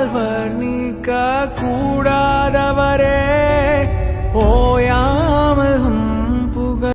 வார்த்தையால் வர்ணிக்க கூடாதவரே ஓயாமல் புகழ்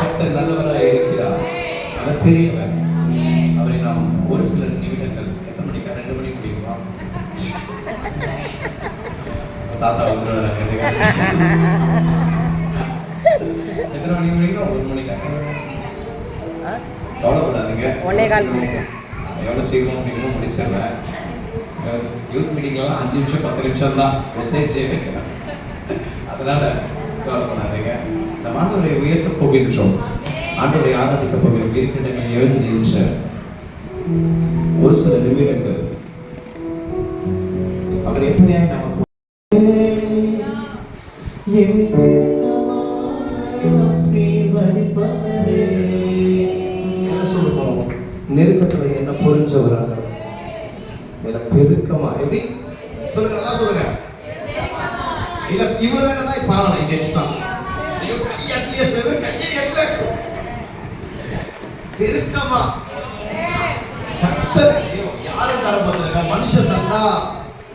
கர்த்தர் நல்லவராய் இருக்கிறார். அவர் பெரியவர். அவரை நாம் ஒரு சில நிமிடங்கள் எத்தனை மணிக்கு 2 மணிக்கு முடியுமா? தாத்தா வந்துடுவார். எத்தனை மணிக்கு முடியும்? 1 மணிக்கு. கவலைப்படாதீங்க. 1:15 மணிக்கு. எவ்வளோ சீக்கிரம் முடியுமோ முடிச்சிடுறேன். யூத் மீட்டிங்லாம் 5 நிமிஷம் 10 நிமிஷம் தான் மெசேஜ். அதனால கவலைப்படாதீங்க. நம்ம ஆண்டவரை உயர்த்த போகின்றோம். ஆண்டவரை ஆராதிக்க போகிறோம். இருக்கிற எழுந்து ஒரு சில நிமிடங்கள் அவர் எப்படியாய் நமக்கு சொல்லுவோம். நெருக்கத்துல என்ன புரிஞ்சவராக பெருக்கமா எப்படி சொல்லுங்க, நல்லா சொல்லுங்க. இல்ல இவ்வளவு வேணா பரவாயில்ல. இங்க வச்சுதான் பெருக்கமா யாரும் தர பார்த்திருக்கா? மனுஷன் தந்தா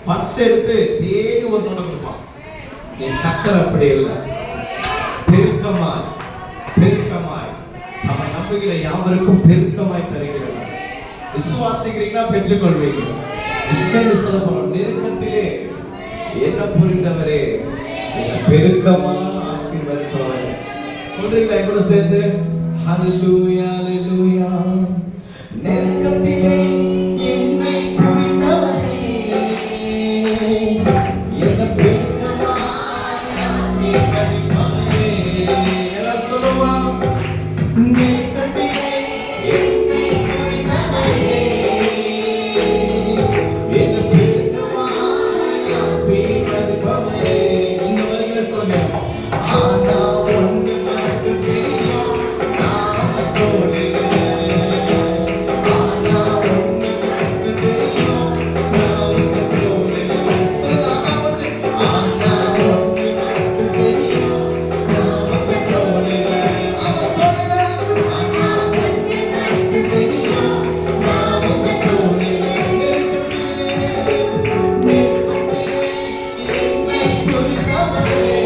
பர்ஸ் எடுத்து தேடி ஒரு நோட கொடுப்பான். என் கர்த்தர் அப்படி இல்லை. பெருக்கமாய் பெருக்கமாய் அவன் நம்புகிற யாவருக்கும் பெருக்கமாய் தருகிறவர். விசுவாசிக்கிறீங்களா பெற்றுக்கொள்வீங்க. விசேஷ சொல்ல போறோம், நெருக்கத்திலே என்ன புரிந்தவரே என்ன பெருக்கமா ஆசீர்வதிப்பவர். சொல்றீங்களா கூட சேர்ந்து? ஹல்லேலூயா ஹல்லேலூயா. நெருக்கத்திலே என்னை புரிந்தவரே என்ன பெருக்கமா ஆசீர்வதிப்பவரே. எல்லாரும் சொல்லுமா? நெருக்கத்திலே என்னை புரிந்தவரே என்ன பெருக்கமா ஆசீர்வதிப்பவரே. இந்த வரிகளை சொல்லுங்க. ஆனா ஒண்ணு மட்டும் தெரியும், நான் தோழில்லை. ஆனா ஒண்ணு மட்டும் தெரியும், நான் தோழில்லை. சொல்லாவது. ஆனா ஒண்ணு மட்டும் தெரியும், நான் தோழில்லை. அவன் தோழில்லை. ஆனா ஒண்ணு மட்டும் தெரியும், நான் தோழில்லை. நெருக்கத்திலே என்னை புரிந்தவரே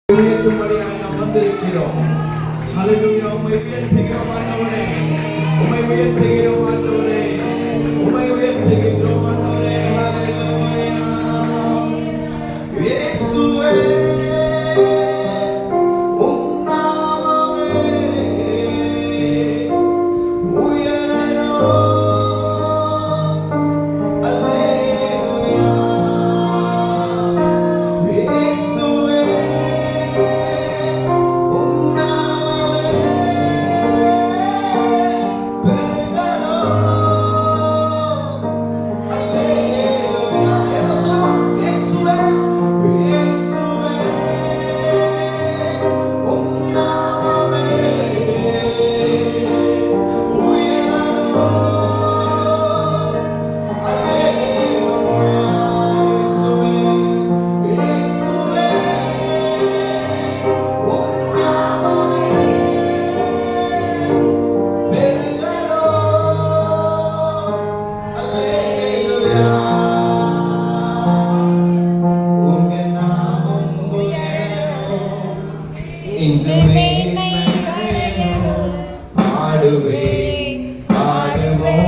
உயர்த்தும்படியாக நாம் வந்திருக்கிறோம். ஹல்லேலூயா. உம்மை உயர்த்துகிறோம் ஆண்டவரே, உம்மை உயர்த்துகிறோம் ஆண்டவரே, உம்மை உயர்த்துகிறோம் ஆண்டவரே. ஹல்லேலூயா. இயேசுவே உம் நாமமே உயரணும். ஹல்லேலூயா. இயேசுவே உம் நாமமே பெருகணும். ஹல்லேலூயா. என்ன சொல்லுவோம்? இயேசுவே இயேசுவே உம் நாமமே உயரணும். ஹல்லேலூயா. இயேசுவே இயேசுவே உம் நாமமே பெருகணும். ஹல்லேலூயா. உங்க நாமம் உயரணும். இன்று மேன்மை அடையணும். பாடுவேன் பாடுவோம்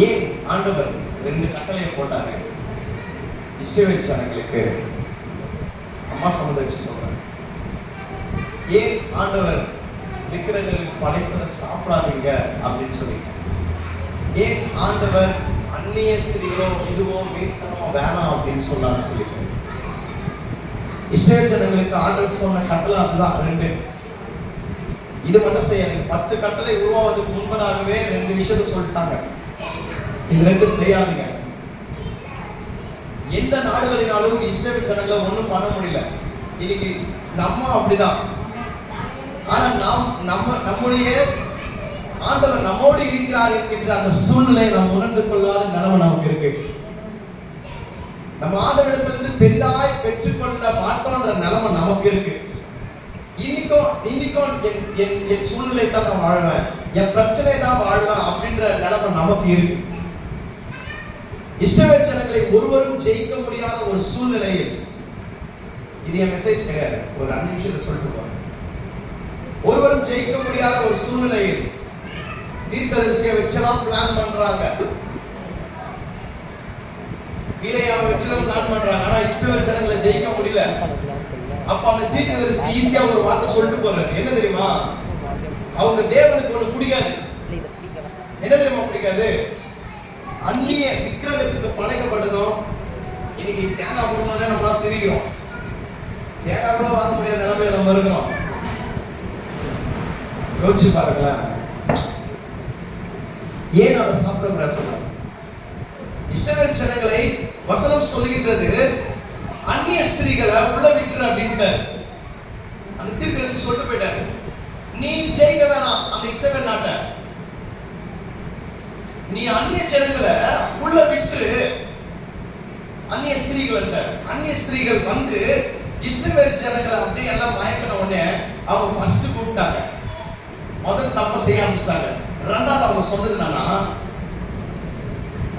ஏன் ஆண்டவர் 2 கட்டளையை போட்டாரு இஸ்ரவேல் ஜனங்களுக்கு? அம்மா சொன்னதை வச்சு சொல்றேன். ஏன் ஆண்டவர் விக்கிரங்களுக்கு படைத்ததை சாப்பிடாதீங்க அப்படின்னு சொல்லிட்டார்? ஏன் ஆண்டவர் அந்நிய ஸ்திரீகளோ இதுவோ வேஸ்தனமோ வேணாம் அப்படின்னு சொன்னான்னு சொல்லிட்டாரு? இஸ்ரவேல் ஜனங்களுக்கு ஆண்டவர் சொன்ன கட்டளை அதுதான் 2. இது மட்டும் செய்யாதீங்க. 10 கட்டளை உருவாவதுக்கு முன்பதாகவே 2 விஷயத்தை சொல்லிட்டாங்க. இது 2 செய்யாதீங்க. எந்த நாடுகளினாலும் இஸ்ரவேல் ஜனங்களை ஒண்ணும் பண்ண முடியல. இன்னைக்கு நம்ம அப்படிதான். ஆனா நம்முடைய ஆண்டவர் நம்மோடு இருக்கிறார் என்கின்ற அந்த சூழ்நிலையை நாம் உணர்ந்து கொள்ளாத நிலைமை நமக்கு இருக்கு. நம்ம ஆண்டவரிடத்திலிருந்து பெரிதாய் பெற்றுக்கொள்ள மாட்டோன்ற நிலைமை நமக்கு இருக்கு. இன்னைக்கும் என் சூழ்நிலை தான் நான் வாழ்வேன், என் பிரச்சனை தான் வாழ்வேன் அப்படின்ற நிலைமை நமக்கு இருக்கு. இஸ்ரவேல் ஜனங்களை ஒருவரும் ஜெயிக்க முடியாத ஒரு சூழ்நிலையில், இது என் மெசேஜ் கிடையாது, ஒரு 5 நிமிஷத்தை சொல்லிட்டு போறேன். ஒருவரும் ஜெயிக்க முடியாத ஒரு சூழ்நிலையில் தீர்க்கதரிசியை வச்செல்லாம் பிளான் பண்றாங்க, பிழையாம வச்செல்லாம் பிளான் பண்றாங்க. ஆனா இஸ்ரவேல் ஜனங்களை ஜெயிக்க முடியல. அப்ப அந்த தீர்க்கதரிசி ஈஸியா ஒரு வார்த்தை சொல்லிட்டு போறாரு. என்ன தெரியுமா? அவங்க தேவனுக்கு ஒண்ணு பிடிக்காது. என்ன தெரியுமா பிடிக்காது? அந்நிய விக்கிரகத்துக்கு படைக்கப்பட்டதும். இன்னைக்கு தேங்காய் போடணும்னா நம்மளா சிரிக்கிறோம். தேங்காய் கூட வாங்க முடியாத நிலைமையில நம்ம இருக்கிறோம். யோசிச்சு பாருங்களேன். ஏன் அதை சாப்பிடக்கூடாது சொல்றாங்க? இஸ்ரவேல் ஜனங்களை வசனம் சொல்லுகின்றது, அந்நிய ஸ்திரீகளை உள்ள விட்டுரு அப்படின்ட்டாரு. அந்த தீர்க்கதரிசி சொல்லிட்டு போயிட்டாரு, நீ ஜெயிக்க வேணாம் அந்த இஸ்ரவேல் நாட்டை, நீ அந்நிய ஜனங்களை உள்ள விட்டுரு. அந்நிய ஸ்திரீகள் வந்து இஸ்ரவேல் ஜனங்களை அப்படியே எல்லாம் மயக்கின உடனே அவங்க ஃபர்ஸ்ட் கூப்பிட்டாங்க. முதல் தப்ப செய்ய ஆரம்பிச்சிட்டாங்க. 2வது அவங்க சொன்னது என்னன்னா,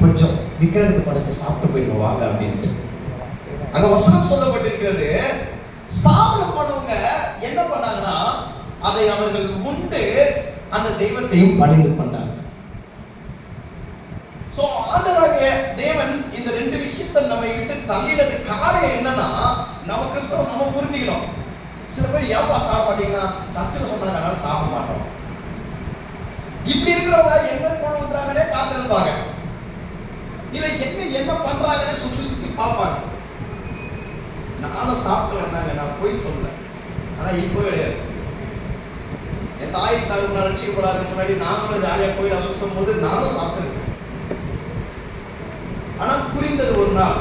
கொஞ்சம் விக்கிரகத்தை படைச்சு சாப்பிட்டு போயிடுவோம் வாங்க அப்படின்ட்டு. அங்க வசனம் சொல்லப்பட்டிருக்கிறது, சாப்பிட போனவங்க என்ன பண்ணாங்கன்னா அதை அவர்கள் உண்டு அந்த தெய்வத்தையும் பணிந்து கொண்டாங்க. சோ ஆண்டவராகிய தேவன் இந்த 2 விஷயத்தை நம்ம விட்டு தள்ளினது காரணம் என்னன்னா, நம்ம கிறிஸ்தவம் நம்ம புரிஞ்சுக்கணும். சில பேர் ஏப்பா சாப்பிட மாட்டீங்கன்னா, சர்ச்சில் சொன்னாங்க அதனால சாப்பிட மாட்டோம். இப்படி இருக்கிறவங்க எங்க போன வந்துறாங்கன்னே காத்திருப்பாங்க. இல்ல என்ன பண்றாங்கன்னே சுத்தி பார்ப்பாங்க. நானும் சாப்பிட்டு வந்தாங்க, நான் போய் சொல்லல. ஆனா இப்போ கிடையாது. என் தாய் தகவல் ரசிக்கப்படாதுக்கு முன்னாடி நாங்களும் ஜாலியா போய் சுத்தும் போது நானும் சாப்பிட்டு. ஆனா புரிந்தது ஒரு நாள்,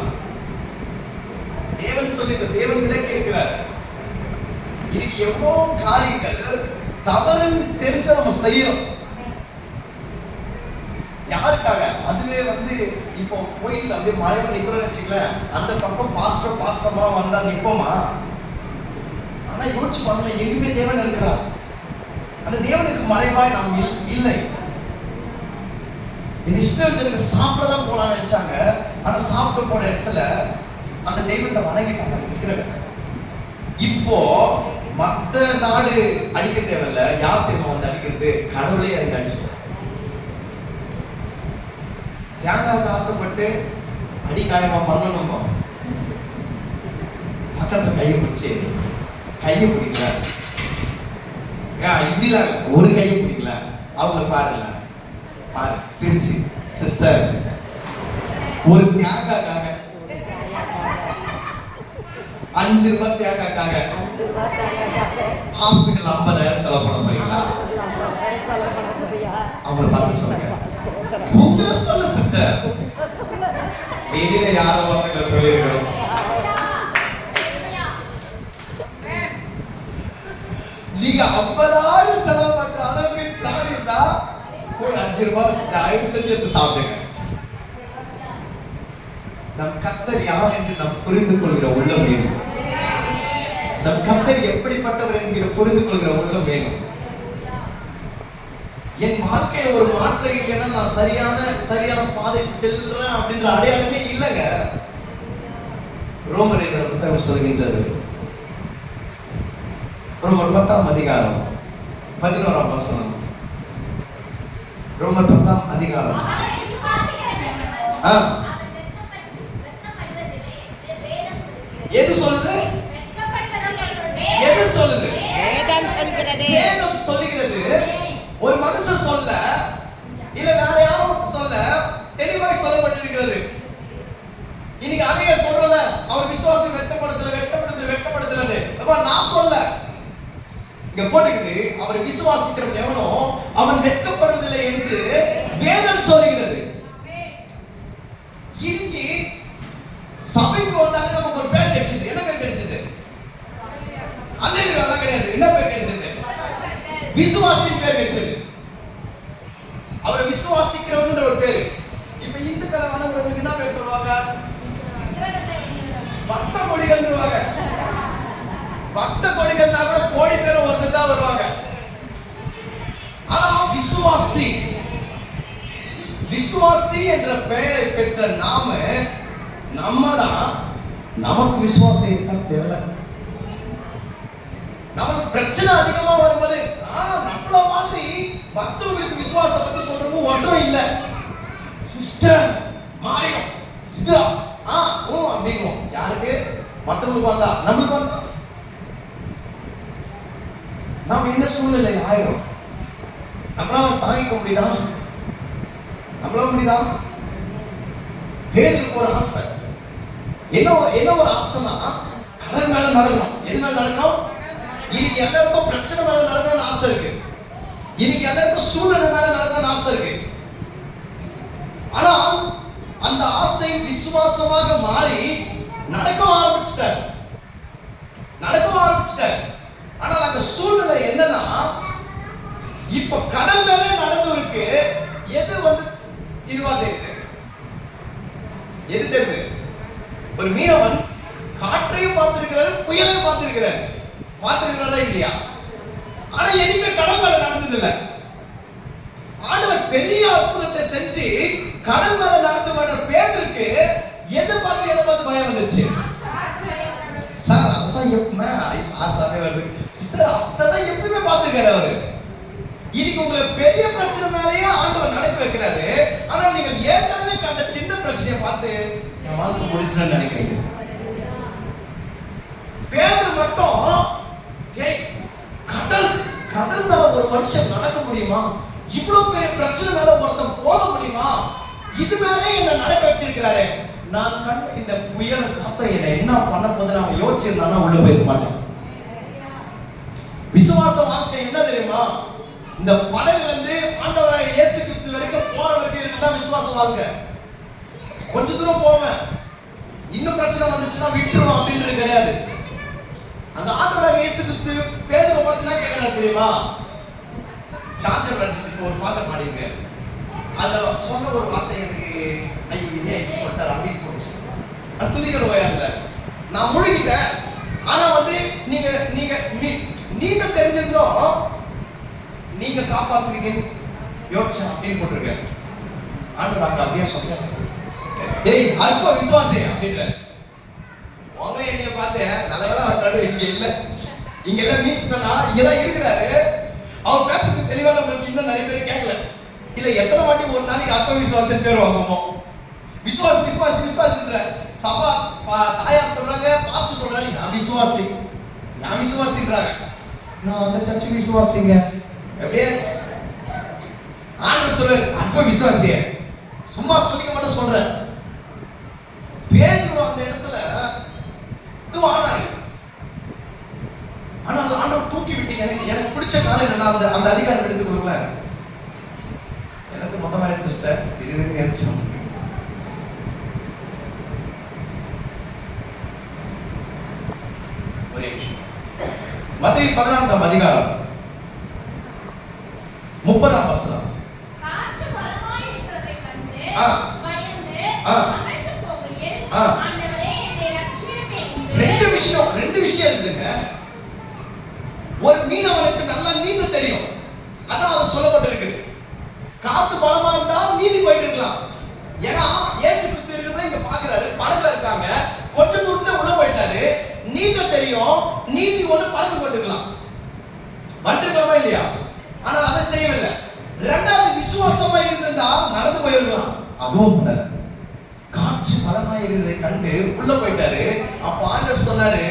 தேவன் தேவன் விளக்கி இருக்கிறார். இதுக்கு எவ்வளோ காரியங்கள் தவறுன்னு தெரிஞ்ச நம்ம செய்யறோம். யாருக்காக? அதுவே இப்போ கோயில் அப்படியே மறைவா நிக்கிறோம்னு வச்சுக்கலேன், அந்த பக்கம் பாஸ்டமா வந்தா நிப்போமா? ஆனா யோசிச்சு பாருங்க, எங்குமே தேவன் இருக்கிறார். அந்த தேவனுக்கு மறைவாய் நாம் இல்லை. இஸ்ரவேல் சாப்பிடதான் போலான்னு நினைச்சாங்க. ஆனா சாப்பிட போன இடத்துல அந்த தெய்வத்தை வணங்கிட்டாங்க. இப்போ மத்த நாடு அடிக்க தேவையில்ல. யார் தெரியுமா வந்து அடிக்கிறது? கடவுளே அதை அடிச்சிட்டாங்க. தேங்காய்க்கு ஆசைப்பட்டு அடிக்காயமா பண்ணணுமோ, பக்கத்துல கையை பிடிக்கல, இப்படிலாம் ஒரு கையை பிடிக்கல. அவங்கள பாருங்க, சிரிச்சு சிஸ்டர் ஒரு தேங்காய்க்காக 5 ரூபாய் தேங்காய்க்காக ஹாஸ்பிட்டல் 50,000 செலவு பண்ண போறீங்களா? அவங்கள பார்த்து சொல்லுங்க. உங்களை சொல்ல சிஸ்டர், வெளியில யாரோ ஒருத்தங்க சொல்லியிருக்கிறோம். நீங்க 50,000 செலவு பண்ற அளவுக்கு திராணி இருந்தா ஒரு 5 ரூபாய் தயவு செஞ்சு எடுத்து சாப்பிடுங்க. நம் கர்த்தர் யார் என்று நாம் புரிந்து கொள்கிற உள்ளம் வேணும். நம் கர்த்தர் எப்படிப்பட்டவர் என்கிற புரிந்து கொள்கிற உள்ளம் வேணும். என் வாழ்க்கையில ஒரு மாற்றம் இல்லைன்னா நான் சரியான பாதையில் செல்றேன் அப்படின்ற அடையாளமே இல்லைங்க. ரோமர் புத்தகம் சொல்கின்றது, ரோமர் 10ஆம் அதிகாரம் 11ஆம் வசனம், ரோமர் 10ஆம் அதிகாரம். ஆ, எது சொல்லுது? எது சொல்லுது? வேதம் சொல்கிறது. வேதம் சொல்லுகிறது. ஒரு மனுஷன் சொல்ல, இல்ல வேற யாரும் சொல்ல, தெளிவாய் சொல்லப்பட்டிருக்கிறது. இன்னைக்கு அதையே சொல்றல, அவர் விசுவாசம் வெட்கப்படுத்தல. அப்ப நான் சொல்ல இங்க போட்டுக்குது, அவர் விசுவாசிக்கிறவன் எவனோ அவன் வெட்கப்படுவதில்லை என்று வேதம் சொல்லுகிறது. இன்னைக்கு சபைக்கு வந்தாலே நமக்கு ஒரு பேர் கிடைச்சது. என்ன பேர் கிடைச்சது? அல்லேலூயா கிடையாது. என்ன பேர் கிடைச்சது? விசுவாசின் பேர் கிடைச்சது. அவரை விசுவாசிக்கிறவன்ற ஒரு பேர். இப்ப இந்துக்களை வணங்குறவங்களுக்கு என்ன பேர் சொல்லுவாங்க? பக்த கொடிகள்ன்றாங்க. பக்த கொடிகள்னா கூட கோடி பேர் ஒருத்தர் தான் வருவாங்க. ஆனா விசுவாசி என்ற பெயரை பெற்ற நம்ம தான் நமக்கு விசுவாசம் இருக்கான்னு தெரியல. நமக்கு பிரச்சனை அதிகமா வரும்போது நம்மள மாதிரி மற்றவங்களுக்கு விசுவாசத்தை பத்தி சொல்றவங்க ஒன்றும் இல்லை. சிஸ்டர் மாறிடும் சித்ரா அப்படிங்குவோம். யாருக்கு? மற்றவங்களுக்கு வந்தா. நம்மளுக்கு வந்தா நாம என்ன சூழ்நிலை ஆயிரும்? நம்மளால தாங்கிக்க முடியுதா? நம்மளால முடியுதா? பேருக்கு ஒரு ஆசை. என்ன ஒரு ஆசைனா கடல் மேல நடக்கணும். எது மேல நடக்கணும்? இன்னைக்கு எல்லாருக்கும் பிரச்சனை மேல நடக்கணும்னு ஆசை இருக்கு. இன்னைக்கு எல்லாருக்கும் சூழ்நிலை மேல நடக்கணும்னு ஆசை இருக்கு. ஆனா அந்த ஆசை விசுவாசமாக மாறி நடக்க ஆரம்பிச்சிட்டார். ஆனால் அந்த சூழ்நிலை என்னன்னா, இப்ப கடல் மேல நடந்தவருக்கு எது இதுவா தெரியுது? எது தெரியுது? ஒரு மீனவன் காற்றையும் பார்த்திருக்கிறாரு, புயலையும் பார்த்திருக்கிறாரா இல்லையா? ஆனா எதுவுமே கடல் மேல நடந்தது இல்லை. ஆண்டவர் பெரிய அற்புதத்தை செஞ்சு கடல் மேல நடந்து வர பேதுருக்கு எதை பார்த்து பயம் வந்துச்சு? சார் அதான் எப்பவுமே வருது. சிஸ்டர் அதான் எப்பவுமே பார்த்திருக்காரு அவரு. இன்னைக்கு உங்களை பெரிய பிரச்சனை மேலேயே ஆண்டவர் நடக்க வைக்கிறாரு. ஆனா நீங்க ஏற்கனவே கண்ட சின்ன பிரச்சனையை பார்த்து என் வாழ்க்கை முடிச்சுன்னு நினைக்கிறீங்க. பேதுரு மட்டும் கடல் மேல ஒரு மனுஷன் நடக்க முடியுமா? இவ்வளவு பெரிய பிரச்சனை மேல ஒருத்தன் போக முடியுமா? இது மேலே என்ன நடக்க வச்சிருக்கிறாரு. நான் கண்ட இந்த புயல காத்த என்ன என்ன பண்ண போது நான் யோசிச்சிருந்தா உள்ள போயிருக்க மாட்டேன். விசுவாச வாழ்க்கை என்ன தெரியுமா? இந்த படகுல இருந்து ஆண்டவராகிய இயேசு கிறிஸ்து வரைக்கும் போற வரைக்கும் இருக்குதான் விசுவாச வாழ்க்கை. கொஞ்ச தூரம் போவேன், இன்னும் பிரச்சனை வந்துச்சுன்னா விட்டுரும் அப்படின்றது கிடையாது. அந்த ஆண்டவராகிய இயேசு கிறிஸ்து பேதுருவை பார்த்து என்ன கேட்கறாரு தெரியுமா? சார்ஜர் எடுத்துட்டு ஒரு பாட்டை பாடிங்க. அதுல சொன்ன ஒரு வார்த்தை எனக்கு ஐயோ சொல்லிட்டார் அப்படின்னு போட்டு அது துணிகள் ஓயாதுல நான் முழுகிட்டேன். ஆனா நீங்க தெரிஞ்சிருந்தோம் நீங்க காப்பாத்துவீங்க யோசிச்சா அப்படின்னு போட்டிருக்க. ஆண்டவர் அப்படியே சொல்றேன், டேய் அல்ப விசுவாசி அப்படின்ற உங்க என்னைய பார்த்தேன். நல்லவேளை அவர் இங்க எல்லாம் மீன்ஸ் தானா இங்கதான் இருக்கிறாரு. அவர் பேசுறது தெளிவா நம்மளுக்கு இன்னும் நிறைய பேர் கேட்கல. இல்ல எத்தனை வாட்டி ஒரு நாளைக்கு ஆத்ம விசுவாசம் பேர் வாங்குமோ? விசுவாசின்ற சபா தாயார் சொல்றாங்க, பாஸ்டர் சொல்றாங்க நான் விசுவாசின்றாங்க. நான் அந்த சர்ச் விசுவாசிங்க. அப்படியே ஆண்டவர் சொல்றாரு ஆத்ம விசுவாசிய சும்மா சொல்லிக்க மட்டும் சொல்றேன். பேதுரு அந்த இடத்துல இதுவானாரு. ஆனால் ஆண்டவர் தூக்கி விட்டீங்க. எனக்கு பிடிச்ச காரணம் என்னன்னா அந்த அதிகாரம் எடுத்து கொடுக்கல. எனக்கு மொத்தமா எடுத்து வச்சிட்டேன். திடீர்னு எடுத்து ஒரே விஷயம். மத்தேயு 14ஆம் அதிகாரம் 30ஆம் வசனம். காற்று பலமாய் இருக்கிறதை கண்டு பயந்து அகன்று போகையில் ஆண்டவரே என்னை ரட்சியுமே என்று ரெண்டு விஷயம் இருக்குங்க. ஒரு மீனவனுக்கு நல்லா நீந்த தெரியும், அதான் அது சொல்லப்பட்டிருக்கு. காத்து பலமா இருந்தா நீந்தி போயிட்டு இருக்கலாம். ஏன்னா இயேசு கிறிஸ்து இருக்கிறத இங்க பாக்குறாரு, படகுல இருக்காங்க, கொஞ்ச தூரத்துல உள்ள போயிட்டாரு, நீந்த தெரியும், நீந்தி ஒண்ணு படகு போட்டுக்கலாம், வந்துருக்கலாமா இல்லையா? ஆனா அதை செய்யவில்லை. ரெண்டாவது விசுவாசமா அதுவும் பண்ணல. காற்று பலமாய் இருந்ததை கண்டு உள்ள போயிட்டாரு. அப்ப ஆண்டவர் சொன்னாரு,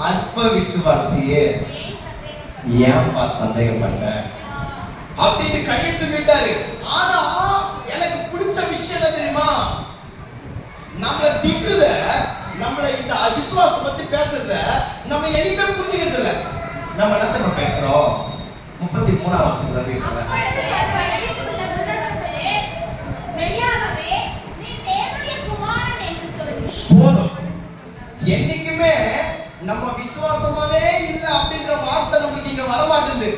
அற்ப விசுவாசியே ஏன்பா சந்தேகப்பட்ட அப்படின்னு கையை தூக்கிட்டாரு. ஆனா எனக்கு பிடிச்ச விஷயம் என்ன தெரியுமா, நம்மள திட்டுறத, நம்மள இந்த அவிசுவாசத்தை பத்தி பேசுறத நம்ம எதுவுமே புரிஞ்சுக்கிறது இல்ல. நம்ம என்ன பேசுறோம்? 33ஆம் வசனத்துல பேசுறேன். போதும். என்னைக்குமே நம்ம விசுவாசமாவே இல்ல அப்படின்ற வார்த்தை நமக்கு இங்க வர மாட்டேங்குது.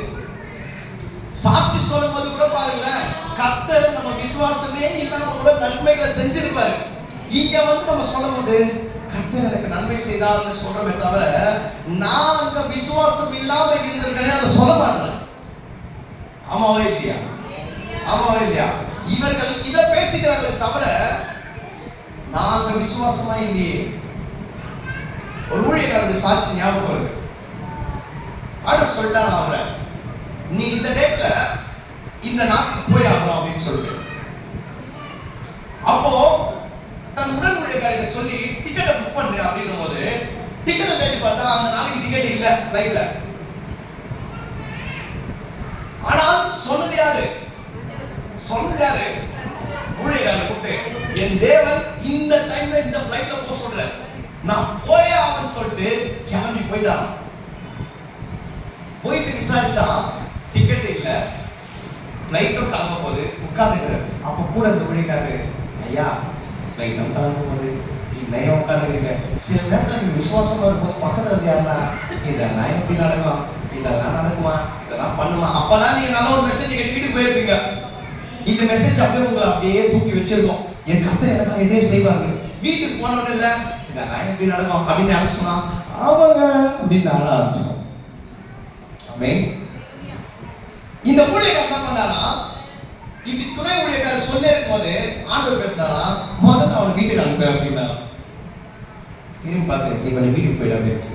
சாட்சி சொல்லும் போது கூட பாருங்களேன், கர்த்தர் நம்ம விசுவாசமே இல்லாம கூட நன்மைகளை செஞ்சிருப்பாரு. இங்க வந்து நம்ம சொல்லும் போது கர்த்தர் எனக்கு நன்மை செய்தார்னு சொல்றமே தவிர, நான் அங்க விசுவாசம் இல்லாம இருந்திருக்கேன் அதை சொல்ல மாட்டேன். ஆமாவா இல்லையா? ஆமாவா இல்லையா? இவர்கள் இதை பேசிக்கிறாங்களே தவிர நாங்க விசுவாசமா இல்லையே. ஒரு ஊழியக்காரருக்கு சாட்சி ஞாபகம் வருது. ஆண்டவர் சொல்லிட்டான் அவரை, நீ இந்த டேட்ல இந்த நாட்டுக்கு போய் ஆகணும் அப்படின்னு சொல்லிட்டு. அப்போ தன் உடன் ஊழியக்காரர்கிட்ட சொல்லி டிக்கெட்டை புக் பண்ணு அப்படின்னும் போது டிக்கெட்டை தேடி பார்த்தா அந்த நாளைக்கு டிக்கெட் இல்ல ஃப்ளைட்ல. ஆனால் சொன்னது யாரு? ஊழியக்காரர் கூப்பிட்டு, என் தேவன் இந்த டைம்ல இந்த ஃப்ளைட்ல போக சொல்றார், நான் போயே ஆகணும்னு சொல்லிட்டு கிளம்பி போயிட்டான். போயிட்டு விசாரிச்சா டிக்கெட் இல்ல, ஃப்ளைட்டும் கிளம்ப போது உட்கார்ந்துக்கிறார். அப்ப கூட இந்த ஊழியக்காரரு, ஐயா ஃப்ளைட்டும் கிளம்ப போது இல்லையா உட்கார்ந்துருக்க, சில நேரத்தில் நீங்க விசுவாசமா இருக்கும் பக்கத்துல இருந்து யாருன்னா இதெல்லாம் எப்படி நடக்கும், இதெல்லாம் நடக்குமா, இதெல்லாம் பண்ணுமா, அப்பதான் நீங்க நல்ல ஒரு மெசேஜ் கேட்டு வீட்டுக்கு போயிருப்பீங்க. இந்த மெசேஜ் அப்படியே உங்களை அப்படியே தூக்கி வச்சிருக்கோம். என் கர்த்தர் எனக்காக இதே செய்வாங்க. வீட்டுக்கு போனவங்க இல்ல இதெல்லாம் எப்படி நடக்கும் அப்படின்னு யாரும் சொன்னா அவங்க அப்படின்னு ஆட ஆரம்பிச்சோம். ஆமென். இந்த ஊழியக்காரர் என்ன பண்ணாரா, இப்படி துணை ஊழியக்காரர் சொல்லி இருக்கும்போது ஆண்டவர் பேசினாரா, முதல்ல அவனை வீட்டுக்கு அனுப்ப அப்படின்னா. திரும்பி பார்த்து நீ கொஞ்சம் வீட்டுக்கு போயிட அப்படின்னு.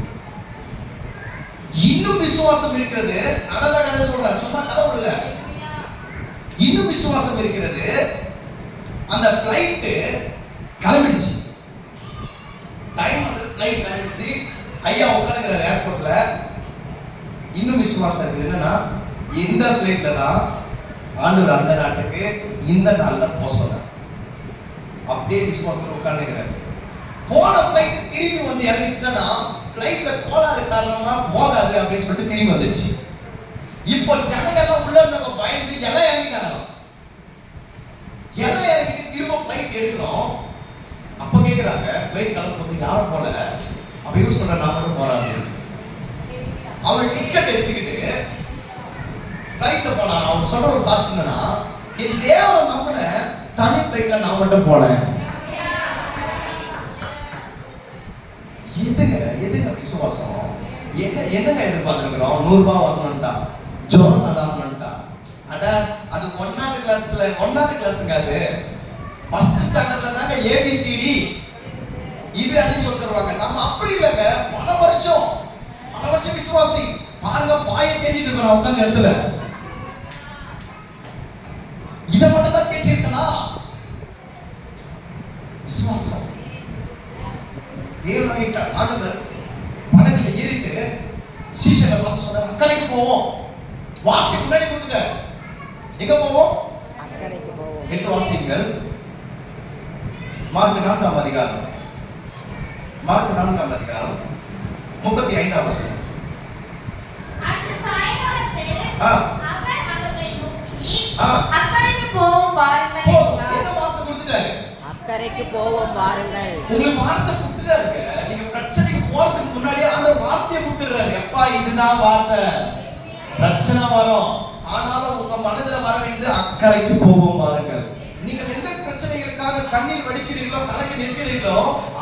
இன்னும் விசுவாசம் இருக்கிறது. நடந்த கதை சொல்றேன், சும்மா கதை விடல. இன்னும் விசுவாசம் இருக்கிறது. அந்த ஃளைட் கிளம்பிடுச்சு. டைம் வந்து ஃளைட் கிளம்பிடுச்சு. ஐயா உட்காந்துக்கிறார் ஏர்போர்ட்ல. இன்னும் விசுவாசம் இருக்குது. என்னன்னா இந்த ஃளைட்ல தான் ஆண்டவர் அந்த நாட்டுக்கு இந்த நாள்ல போக சொன்னார். அப்படியே விசுவாசத்துல உட்காந்துக்கிறார். போன ஃளைட் திரும்பி வந்து இறங்கிச்சுன்னா ஃளைட்ல கோளாறு காரணமா போகாது அப்படின்னு சொல்லிட்டு திரும்பி வந்துச்சு. இப்போ ஜனங்க எல்லாம் உள்ள இருந்தவங்க பயந்து எல்லாம் இறங்கிட்டாங்க. எல்லாம் இறங்கிட்டு திரும்ப ஃளைட் எடுக்கணும். அப்ப கேக்குறாங்க ஃளைட் கிளம்பும்போது யாரும் போல. அப்ப இவர் சொல்ற நான் மட்டும் போறாங்க. அவர் டிக்கெட் எடுத்துக்கிட்டு ஃளைட்ல போனார். அவர் சொல்ற ஒரு சாட்சி என்னன்னா, என் தேவனை நம்பின தனி ஃளைட்ல நான் மட்டும் போனேன். எதுங்க விசுவாசம்? என்னங்க எதிர்பார்த்துருக்கிறோம்? 100 ரூபாய் வரணும்ட்டா, ஜோரம் நல்லா வரணும்ட்டா, அட அது 1வது கிளாஸ்ங்க. அது ஃபர்ஸ்ட் ஸ்டாண்டர்ட்ல தாங்க ABCD இது அது சொல்லி தருவாங்க. நம்ம அப்படி இல்லைங்க. பல வருஷம் விசுவாசி பாருங்க, பாயை தேஞ்சிட்டு இருக்கணும் உட்கார்ந்த இடத்துல. இதை மட்டும் தான் தேய்ச்சிருக்கனா விசுவாசம். தேவனாகிட்ட ஆண்டவர் படகுல ஏறிட்டு சீஷனை பார்த்து சொன்னார், அக்கறைக்கு போவோம். வார்த்தை முன்னாடி கொடுத்துட்டார். எங்க போவோம்? அக்கறைக்கு போவோம். எடுத்து வாசிங்கள். மார்க் 4ஆம் அதிகாரம் 35ஆம் வசனம். அன்று சாயங்காலத்தில் அவர் அவர்களை நோக்கி, அக்கறைக்கு போவோம் வாருங்கள் என்றார். என்ன வார்த்தை கொடுத்துட்டாரு? அக்கறைக்கு போவோம் வாருங்கள். உங்களுக்கு வார்த்தை கொடுத்துட்டாருங்க. நீங்க பிரச்சனைக்கு போறதுக்கு முன்னாடியே அந்த வார்த்தையை கொடுத்துறாரு. எப்பா இதுதான் வார்த்தை. பிரச்சனை வரும், ஆனாலும் உங்க மனதுல வர வேண்டியது அக்கறைக்கு போவோம் வாருங்கள். நீங்கள் எந்த பிரச்சனைகளுக்காக கண்ணீர் வடிக்கிறீர்களோ, கலக்கி நிற்கிறீர்களோ,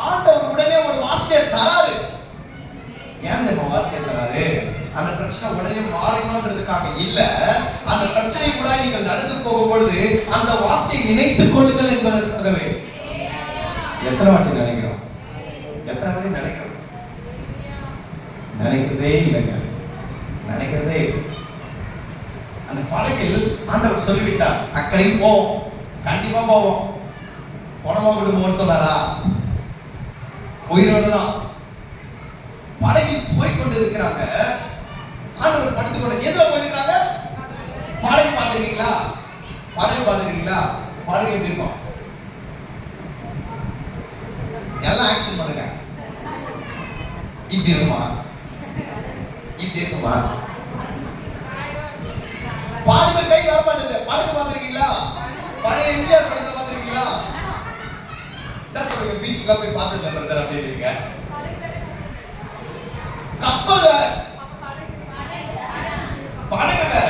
ஆண்டவர் உடனே ஒரு வார்த்தையை தராரு. ஏன் இந்த வார்த்தையை தராரு? அந்த பிரச்சனை உடனே மாறணும்ன்றதுக்காக இல்ல. அந்த பிரச்சனை கூட நீங்கள் நடந்து போகும் பொழுது அந்த வார்த்தையை நினைத்துக் கொள்ளுங்கள் என்பதற்காகவே. எத்தனை வாட்டி நினைக்கிறோம்? நினைக்கிறதே இல்லைங்க. அந்த படகில் ஆண்டவர் சொல்லிவிட்டார், அக்கறைக்கு போவோம், கண்டிப்பா போவோம். பணமா விடுமோன்னு சொன்னாரா? உயிரோடு தான் படகில் போய் கொண்டு இருக்கிறாங்க. ஆண்டவர் படுத்துக்கொண்டு எதுல போயிருக்கிறாங்க? படகு பார்த்துருக்கீங்களா? படகு பார்த்துருக்கீங்களா? படகு எப்படி இருக்கும்? எல்லாம் ஆக்ஷன் பண்ணுங்க. இப்படி இருக்குமா? இப்படி இருக்குமா? பாருங்க, கை வர மாட்டேங்குது. படகு பார்த்துருக்கீங்களா? பழைய எம்ஜிஆர் படத்துல பார்த்துருக்கீங்களா? என்ன சொல்றீங்க? பீச்சுக்கு போய் பார்த்துட்டு பிரதர் அப்படிங்க. கப்பல் வேற, படகு வேற.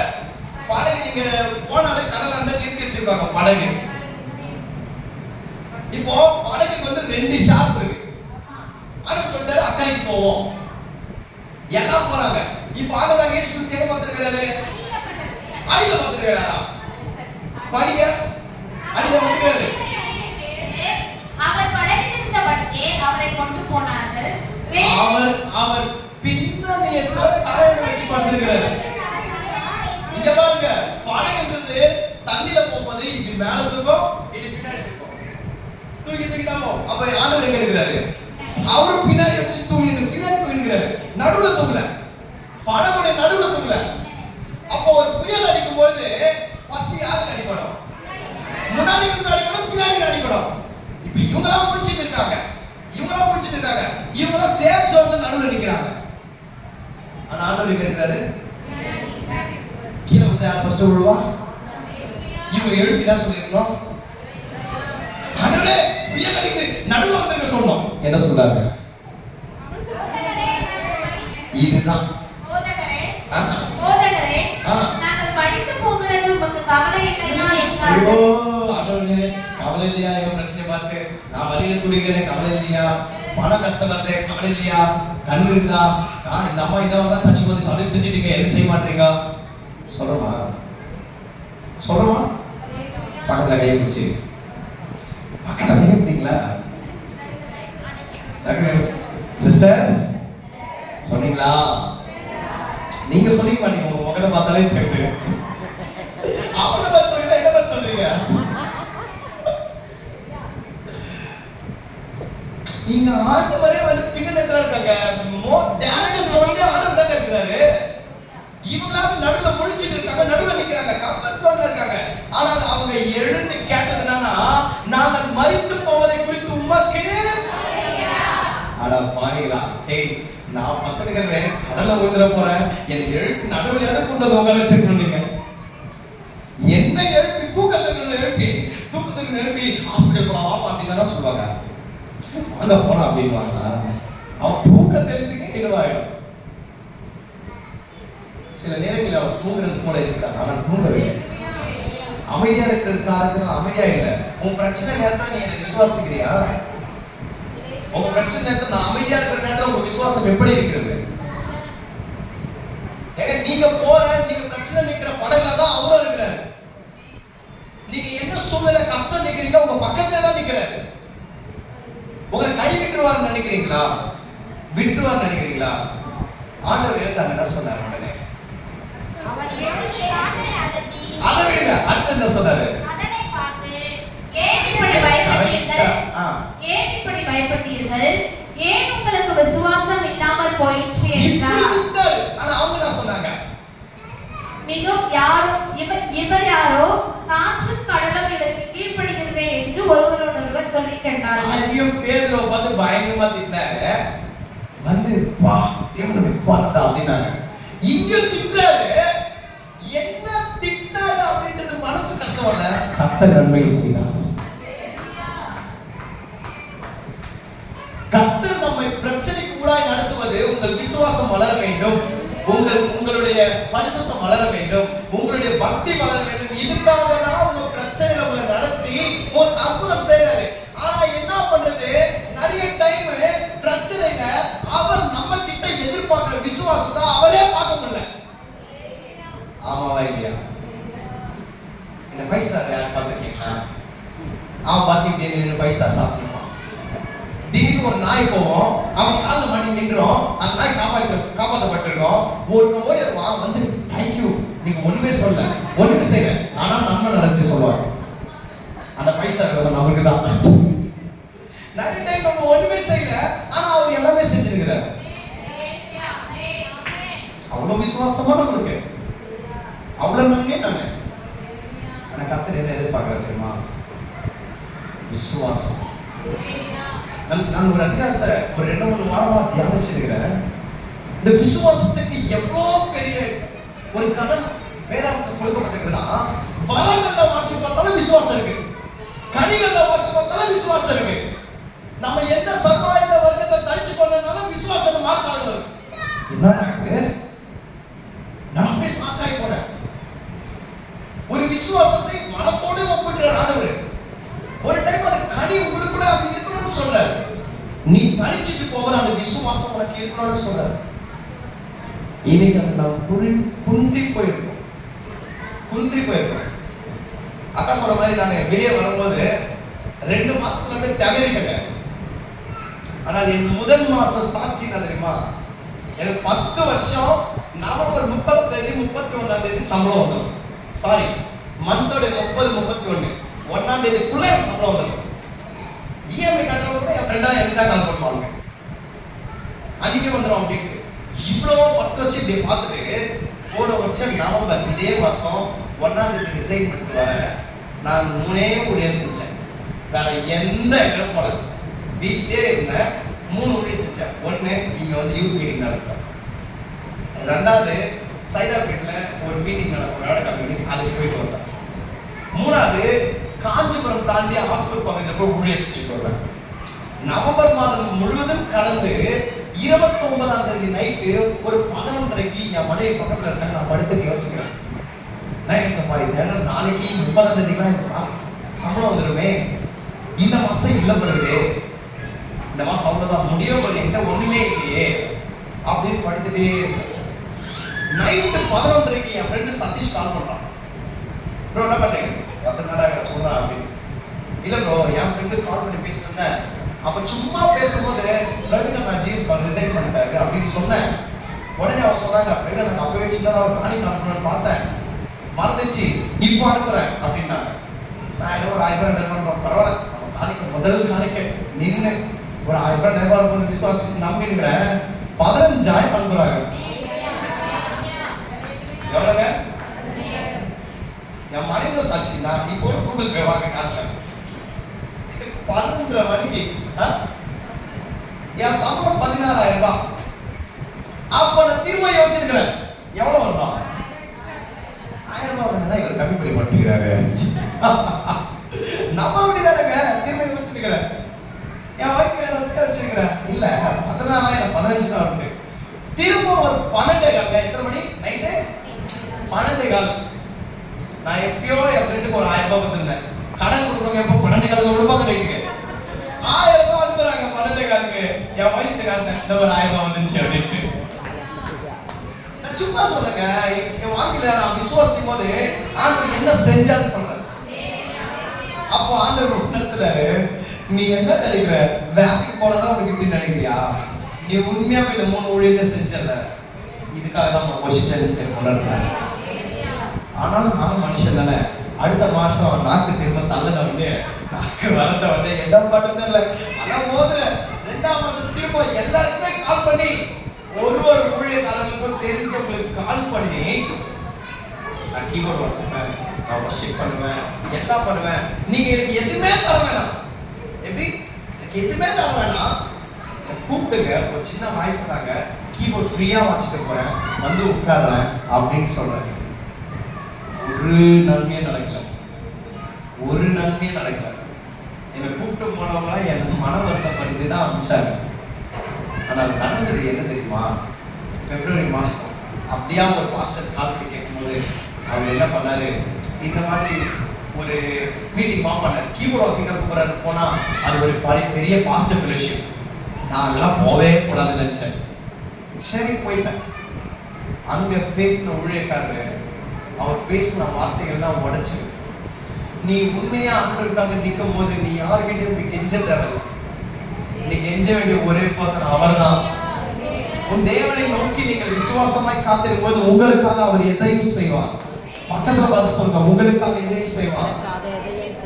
படகு நீங்க போனாலே கடல் அண்ட நிறுத்தி வச்சிருப்பாங்க படகு. இப்போ படகுக்கு வந்து 2 ஷாப் இருக்கு. ஆனா சொல்றாரு அக்கறைக்கு போவோம். எல்லாம் போறாங்க. இப்போ ஆண்டவர் இயேசு கிறிஸ்து எங்க பார்த்திருக்காரு? அடியில பார்த்திருக்காரா? படிங்க. அடியில பார்த்திருக்காரு. அவர் படகில் இருந்தபடியே அவரை கொண்டு போனார்கள். அவர் பின்னணியை தலையில வச்சு படுத்திருக்காரு. இங்க பாருங்க, படகுன்றது தண்ணில போகும்போது இப்படி மேல தூக்கும், இப்படி பின்னாடி தூக்கும். தூக்கி தான் போகும். அப்ப ஆண்டவர் எங்க இருக்கிறாரு? அவரும் பின்னாடி வச்சு தூங்கிட்டு பின்னாடி தூங்கிக்கிறாரு. நடுவுல தூங்கல, படகுடைய நடுவுல தூங்கல. அப்போ ஒரு புயல் அடிக்கும் போது ஃபர்ஸ்ட் யாருக்கு அடிபடும்? முன்னாடி அடிபடும், பின்னாடி அடிபடும். இப்ப இவங்கலாம் முடிச்சிட்டு இருக்காங்க. இவங்கலாம் சேஃப் ஜோன்ல நடுவுல நிக்கிறாங்க. ஆனா ஆண்டவர் எங்க இருக்கிறாரு? கீழ வந்து யார் ஃபர்ஸ்ட் விழுவா? இவங்க எழுப்பினா சொல்லிருக்கோம், ஆண்டவரே புயல் அடிக்குது, நடுவுல வந்து சொல்லணும். என்ன சொல்றாங்க? இதுதான் போதகரே, நாங்கள் படித்து போகிறது உமக்கு கவலை இல்லையா என்றார்கள். ஐயோ ஆண்டவரே, கவலை இல்லையா? இவன் பிரச்சனை பார்த்து நான் வலியில துடிக்கிறேன், கவலை இல்லையா? பணம் கஷ்டம் வருது, கவலை இல்லையா? கண்ணு இருக்கா? இந்த அம்மா இந்த வந்தா சர்ச்சை வந்து சர்வீஸ் செஞ்சுட்டீங்க, எனக்கு செய்ய மாட்டீங்க. சொல்றமா பக்கத்துல கையை பிடிச்சி பக்கத்துல கையை பிடிங்களா? சிஸ்டர் சொன்னீங்களா? நீங்க சொல்லிக்க மாட்டீங்க, உங்க முகத்தை பார்த்தாலே தெரியுது. அவங்க பதில் சொல்றீங்க, என்ன பதில் சொல்றீங்க? இங்க ஆண்டவரே வந்து பின்னாடி இருக்காங்க. டான்ஸ் சொல்லிட்டு ஆண்டவர் தான் இருக்கிறாரு. இவங்களாவது நடுவுல முழிச்சிட்டு இருக்காங்க, நடுவுல நிக்கிறாங்க, கம்பல் சவுண்ட்ல இருக்காங்க. ஆனால் அவங்க எழுந்து கேட்டது என்னன்னா, நாங்கள் மரித்து போவதை குறித்து உமக்கு அட பாருங்களா? டேய், நான் பக்கத்துக்கிறேன், கடல்ல விழுந்துட போறேன், என்னை எழுப்பி நடுவுல எதை கொண்டு வந்து உட்கார வச்சிருக்கீங்க? என்ன எழுப்பி தூக்கத்துக்கு எழுப்பி ஹாஸ்பிட்டல் போலாம் வாப்பா அப்படின்னு சொல்லுவாங்க. அங்க போலாம் அப்படின்வாங்களா? அவன் தூக்கத்தை எழுத்துக்கு இதுவாயிடும். சில நேரங்களில் அவன் தூங்குறது போல இருக்கிறான், ஆனா தூங்கவே அமைதியா இருக்கிறது காரணத்துல அமைதியா இல்லை. உன் பிரச்சனை நேரத்தில் நீ என்ன விசுவாசிக்கிறியா? உங்க பிரச்சனை நேரத்தில் நான் அமைதியா இருக்கிற நேரத்தில் உங்க விசுவாசம் எப்படி இருக்கிறது? ஏங்க நீங்க பிரச்சனை நிக்கிற படகுல தான் அவரும் இருக்கிறாரு. நீங்க என்ன சூழ்நிலை கஷ்டம் நிக்கிறீங்க, உங்க பக்கத்துல தான் நிக்கிறாரு. உங்களை கை விட்டுருவாருன்னு நினைக்கிறீங்களா? ஆண்டவர் எழுந்தாங்க என்ன சொன்னார்? உடனே அதை விடுங்க, அடுத்து என்ன சொன்னாரு? ஏன் இப்படி பயப்பட்டீர்கள்? ஏன் உங்களுக்கு விசுவாசம் இல்லாமல் போயிற்று என்றார். ஆனா அவங்க என்ன சொன்னாங்க? இவர் யாரோ, காற்றும் கடலும் இவருக்கு கீழ்ப்படுகிறதே என்று ஒருவரோடொருவர் சொல்லிக் கொண்டார்கள். ஐயோ, பேதுருவை பார்த்து பயங்கரமா திட்டினாரு. வந்து வா தேவனை பார்த்தா அப்படின்னாங்க. இங்க திட்டாரு, என்ன திட்டாரு அப்படின்றது மனசு கஷ்டம் இல்ல, கர்த்தர் நன்மை செய்தார். கர்த்தர் நம்மை பிரச்சனைக்கு கூடாய் நடத்துவது உங்கள் விசுவாசம் வளர வேண்டும், உங்களுடைய பரிசுத்தம் வளர வேண்டும், உங்களுடைய பக்தி வளர வேண்டும். இதுக்காக தான் உங்க பிரச்சனைகளை உங்களை நடத்தி ஒரு அற்புதம் செய்யறாரு. ஆனா என்ன பண்றது, நிறைய டைம் பிரச்சனையில அவர் நம்ம கிட்ட எதிர்பார்க்கிற விசுவாசத்தை அவரே பார்க்க முடியல. ஆமாவா இல்லையா? இந்த 5 ஸ்டார் யாரை பார்த்துருக்கீங்களா? அவன் பார்த்துக்கிட்டே 5 ஸ்டார் சாப்பிடுவான். திடீர்னு ஒரு நாய் போவோம், அவன் காலில் மாட்டி நின்றோம், அந்த நாய் காப்பாற்றப்பட்டிருக்கோம். ஓடி வருவான், வந்து தேங்க்யூ, நீங்க ஒண்ணுமே செய்யல, ஆனா நம்ம நடந்துச்சு சொல்லுவாங்க. அந்த 5 ஸ்டார் நமக்கு தான். நிறைய டைம் நம்ம ஒண்ணுமே செய்யல, ஆனா அவர் எல்லாமே செஞ்சிருக்கிறார். அவ்வளவு விசுவாசமா நம்மளுக்கு, அவ்வளவு நன்மையே நானே. ஆனா கர்த்தர் என்ன எதிர்பார்க்கிறார் தெரியுமா? விசுவாசம். நான் ஒரு அதிகாரத்தை ஒரு 2-3 வாரமா தியானிச்சிருக்கிறேன். இந்த விசுவாசத்துக்கு எவ்வளவு பெரிய ஒரு கடன் வேதாகமத்தில் கொடுக்கப்பட்டிருக்குன்னா, வரங்கள்ல வாட்சி பார்த்தாலும் விசுவாசம் இருக்கு, கனிகள்ல வாட்சி பார்த்தாலும் விசுவாசம் இருக்கு. நம்ம என்ன சர்வாயுத வர்க்கத்தை தரிச்சு கொண்டனாலும் விசுவாசம் மார்க்காக வருது. என்ன நான் போய் சாக்காய் போனேன். ஒரு விசுவாசத்தை மனத்தோடு ஒப்பிடுறார் ஆண்டவர். ஒரு டைம் அது கனி உங்களுக்குள்ள அது இருக்கணும்னு சொல்றாரு. நீ தரிச்சிட்டு போகிற அந்த விசுவாசம் உனக்கு இருக்கணும்னு சொல்றாரு. இன்னைக்கு அது நாம் குன்றி போயிருக்கோம். அக்கா சொல்ற மாதிரி நான் வெளியே வரும்போது 2 மாசத்துல அப்படியே தகரிட்டேன். ஆனால் என் முதல் மாச சாட்சி என்ன தெரியுமா? எனக்கு 10 வருஷம் நவம்பர் 30 தேதி 31 தேதி சம்பளம் வந்தது. சாரி, மந்தோட 30 31 1ஆம் தேதிக்குள்ள எனக்கு சம்பளம் வந்தது. இஎம்ஐ கட்டுறவங்க கூட என் ஃப்ரெண்டா எனக்கு தான் கால் பண்ணுவாங்க, அன்னைக்கு வந்துடும் அப்படின்ட்டு. இவ்வளோ 10 வருஷம் இப்படி பார்த்துட்டு போன வருஷம் நவம்பர் இதே மாதம் 1ஆம் தேதி ரிசைன் பண்ணிட்டு வர நான் 3 ஊழியர் செஞ்சேன். வேற எந்த இடம் போல வீட்டிலே இருந்தேன். 3 ஊழியர் செஞ்சேன். 1 இங்க வந்து யூத் மீட்டிங் நடக்கும், 2வது சைதாப்பேட்ல ஒரு மீட்டிங் நடக்கும், நாடக மீட்டிங், அதுக்கு போயிட்டு வந்தேன். 3வது காஞ்சிபுரம் தாண்டி ஆப்பூர் பகுதியில் போய் ஊழியர் செஞ்சுட்டு வருவேன். நவம்பர் மாதம் முழுவதும் கடந்து 29ஆம் தேதி நைட்டு ஒரு 11:30க்கு என் மனைவி பக்கத்துல இருக்காங்க. நான் படுத்துட்டு யோசிக்கிறேன், நாளைக்கு 30ஆம் தேதிக்குலாம் எனக்கு சம்பளம் வந்துடுமே, இந்த மாசம் இல்ல பிறகு இந்த மாசம் அவ்வளவுதான் முடியும் போது என்கிட்ட ஒண்ணுமே இல்லையே அப்படின்னு படுத்துட்டே இருக்கேன். நைட்டு 11:30க்கு என் ஃப்ரெண்டு சதீஷ் கால் பண்றான். ப்ரோ என்ன பண்றீங்க? 10 நாடா சொல்றா அப்படின்னு. இல்ல ப்ரோ, என் ஃப்ரெண்டு கால் பண்ணி பேசிட்டு இருந்தேன். அப்ப சும்மா பேசும்போது பிரவீன் நான் ஜிஎஸ் ரிசைன் பண்ணிட்டாரு அப்படின்னு சொன்னேன். உடனே அவர் சொன்னாங்க, பிரவீன் எனக்கு அப்பவே சின்னதாக ஒரு காணி அனுப்பணும்னு பார்த்தேன், மறந்துச்சு, இப்போ அனுப்புறேன் அப்படின்னாங்க. நான் ஏதோ ஒரு 1000 ரூபாய் நிர்மாணம் பரவாயில்ல, நம்ம காணிக்க முதல் காணிக்க நின்று ஒரு 1000 ரூபாய் நிர்மாணம் போது விசுவாசி நம்பிக்கிற 15,000 அனுப்புறாங்க. எவ்வளவுங்க? என் மனைவில சாட்சி தான். நீ கூட கூகுள் பே வாங்க காட்டுறேன். 11:30 மணிக்கு என் சம்பளம் 16,000 ரூபாய். அப்ப நான் திரும்ப யோசிச்சிருக்கிறேன், எவ்வளவு வரணும்? 1000 ரூபாய் வேணா இவர் கம்மி பண்ணி மாட்டேங்கிறாரு. நம்ம அப்படிதானங்க திரும்ப யோசிச்சிருக்கிறேன். என் வாழ்க்கை வச்சிருக்கிறேன், இல்ல 14,000 15 தான் இருக்கு. திரும்ப ஒரு 12:15 எத்தனை மணி நைட்டு 12:15. நான் எப்பயோ என் ஃப்ரெண்டுக்கு ஒரு 1000 ரூபாய் கொடுத்திருந்தேன். கடன் கொடுக்குறவங்க எப்போ 12:15 கொடுப்பாங்க நைட்டுக்கு 1000 ரூபாய் அனுப்புறாங்க. 12:15 என் வயிற்று காட்டினேன், இந்த ஒரு 1000 ரூபாய் வந்துச்சு அப்படின்ட்டு. நான் சும்மா சொல்லுங்க, என் வாழ்க்கையில நான் விசுவாசிக்கும் போது ஆண்டவர் என்ன செஞ்சான்னு சொல்றேன். அப்போ ஆண்டவர் உணர்த்துறாரு, நீ என்ன நினைக்கிற? வேலைக்கு போனதான் உனக்கு இப்படி நினைக்கிறியா? நீ உண்மையா இந்த 3 ஊழியத்தை செஞ்சல, இதுக்காக தான் நான் பொசிஷன் உணர்றேன். ஆனாலும் நானும் மனுஷன் தானே. அடுத்த மாசம் நாக்கு திரும்ப தள்ளன வந்து நாக்கு வரட்ட வந்து என்ன பண்ணுறதில்ல, அதான் போதுற. 2ஆம் மாசம் திரும்ப எல்லாருக்குமே கால் பண்ணி ஒரு ஊழியக்காரங்களுக்கும் தெரிஞ்சவங்களுக்கு கால் பண்ணி நான் கீபோர்டு வாசிப்பேன், நான் வர்ஷிப் பண்ணுவேன், எல்லாம் பண்ணுவேன். நீங்க எனக்கு எதுவுமே தர வேணாம். எப்படி? எனக்கு எதுவுமே தர வேணாம், கூப்பிடுங்க, ஒரு சின்ன வாய்ப்பு தாங்க, கீபோர்ட் ஃப்ரீயா வாசிட்டு போறேன், வந்து உட்கார்றேன் அப்படின்னு சொல்றேன். ஒரு நன்மையே நடக்கல. என்னை கூப்பிட்டு போனவங்க எனக்கு மன வருத்தப்பட்டு தான் அனுப்பிச்சாங்க. ஆனால் நடந்தது என்ன தெரியுமா? பிப்ரவரி மாதம் அப்படியா ஒரு பாஸ்டர் கால் பண்ணி கேட்கும்போது அவர் என்ன பண்ணாரு, இந்த மாதிரி ஒரு மீட்டிங் பண்ணார். கீபோர்ட் வாசிக்க போனா அது ஒரு பெரிய பாஸ்டர் ஃபெலோஷிப். நான் எல்லாம் போவே கூடாதுன்னு நினைச்சேன். சரி போயிட்டேன். அங்க பேசின ஊழியக்காரர் அவர் பேசின வார்த்தைகள்லாம் உடைச்சு, நீ உண்மையா ஆண்டவருக்காக நிற்கும் போது நீ யாருக்கிட்டையும் நீ கெஞ்ச தேவையில்லை. நீ கெஞ்ச வேண்டிய ஒரே பர்சன் அவர்தான். உன் தேவனை நோக்கி நீங்கள் விசுவாசமாய் காத்திருக்கும் போது உங்களுக்காக அவர் எதையும் செய்வார். பக்கத்துல பார்த்து சொல்லுங்க, உங்களுக்காக எதையும் செய்வார்.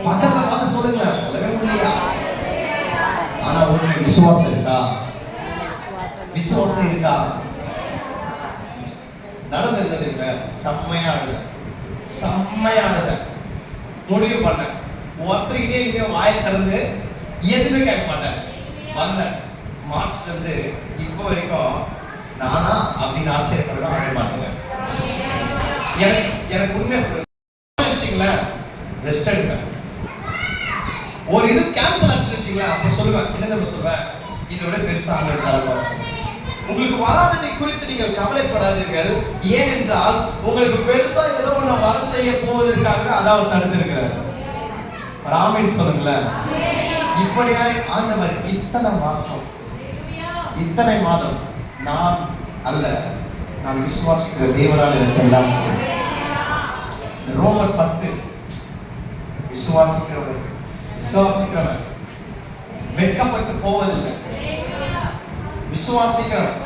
பக்கத்துல பார்த்து சொல்லுங்க, சொல்லவே விசுவாசம் இருக்கா? விசுவாசம் விசுவாசம் இருக்கா? நடந்தது இல்ல, செம்மையானத முடிவு பண்ண ஒருத்தருக்கிட்டே இனிமே வாயை திறந்து எதுவுமே கேட்க மாட்டேன். வந்த மார்ச்ல இருந்து இப்போ வரைக்கும் நானா அப்படின்னு ஆச்சரியப்பட வாழ மாட்டேங்க. எனக்கு உண்மையை சொல்லுங்க வச்சுங்களேன், ரெஸ்ட் எடுப்பேன். ஒரு இது கேன்சல் ஆச்சுன்னு வச்சுங்களேன், அப்ப சொல்லுவேன், என்ன சொல்லுவேன், இதை விட பெருசா ஆக உங்களுக்கு வராததை குறித்து நீங்கள் கவலைப்படாதீர்கள், ஏனென்றால் உங்களுக்கு பெருசா ஏதோ ஒண்ணு வர செய்ய போவதற்காக அதாவது தடுத்திருக்கிறார். ஆமென் சொல்லுங்களேன். இப்படியாய் ஆண்டவர் இத்தனை மாசம் இத்தனை மாதம் நான் அல்ல, நான் விசுவாசிக்கிற தேவனால் எனக்கு எல்லாம். ரோமர் 10 விசுவாசிக்கிறவன் வெட்கப்பட்டு போவதில்லை. விசுவாசிக்கிறவன்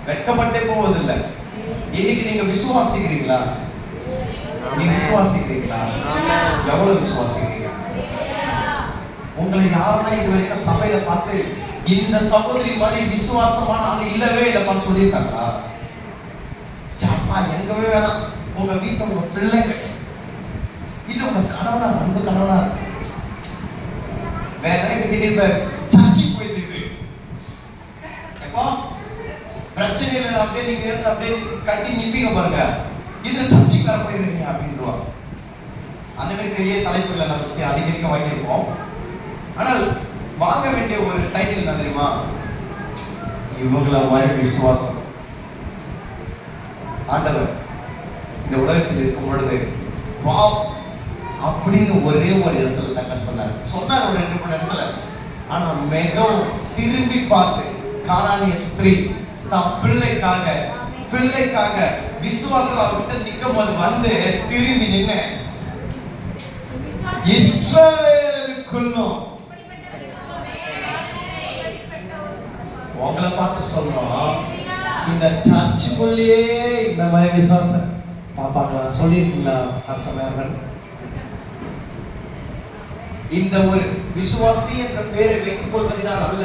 வெட்கப்பட்டே போவதில்லை. இன்னைக்கு நீங்க விசுவாசிக்கிறீங்களா? நீங்க விசுவாசிக்கிறீங்களா? எவ்வளவு விசுவாசிக்கிறீங்க? உங்களை யாருன்னா இது வரைக்கும் சபையில பார்த்து இந்த சகோதரி மாதிரி விசுவாசமான ஆள் இல்லவே இல்லைப்பான்னு சொல்லியிருக்காங்களா? யாப்பா எங்கவே வேணாம், உங்க வீட்டுல உங்க பிள்ளைங்க இல்ல உங்க கணவனா, அன்பு கணவனா வேற திடீர்னு சர்ச்சைக்கு போயிடுது. எப்போ பிரச்சனையில அப்படியே நீங்க இருந்து அப்படியே கட்டி நிப்பீங்க பாருங்க, இதுல சர்ச்சைக்கு வர போயிருக்கீங்க அப்படின்னுவாங்க. அந்த மாதிரி பெரிய தலைப்புகளை நம்ம அதிகரிக்க வாங்கியிருப்போம். ஆனால் வாங்க வேண்டிய ஒரு டைட்டில் என்ன தெரியுமா? இவங்கள மாதிரி விசுவாசம். ஆண்டவர் இந்த உலகத்தில் இருக்கும் பொழுது வாவ் அப்படின்னு ஒரே ஒரு இடத்துல தாங்க சொன்னார் ஒரு 2-3 இடத்துல. ஆனா மிகவும் திரும்பி பார்த்து கானானிய ஸ்திரீ தன் பிள்ளைக்காக விசுவாசம் அவர்கிட்ட நிற்கும் போது வந்து திரும்பி நின்று இஸ்ரவேலுக்குள்ளும் உங்களை பார்த்து சொல்றோம், இந்த சர்ச்சுக்குள்ளேயே இந்த மாதிரி விசுவாசத்தை பாப்பாங்களா? சொல்லியிருக்கீங்களா பாஸ்டர்? இந்த ஒரு விசுவாசி என்ற பெயரை வைத்துக் கொள்வதனால் அல்ல,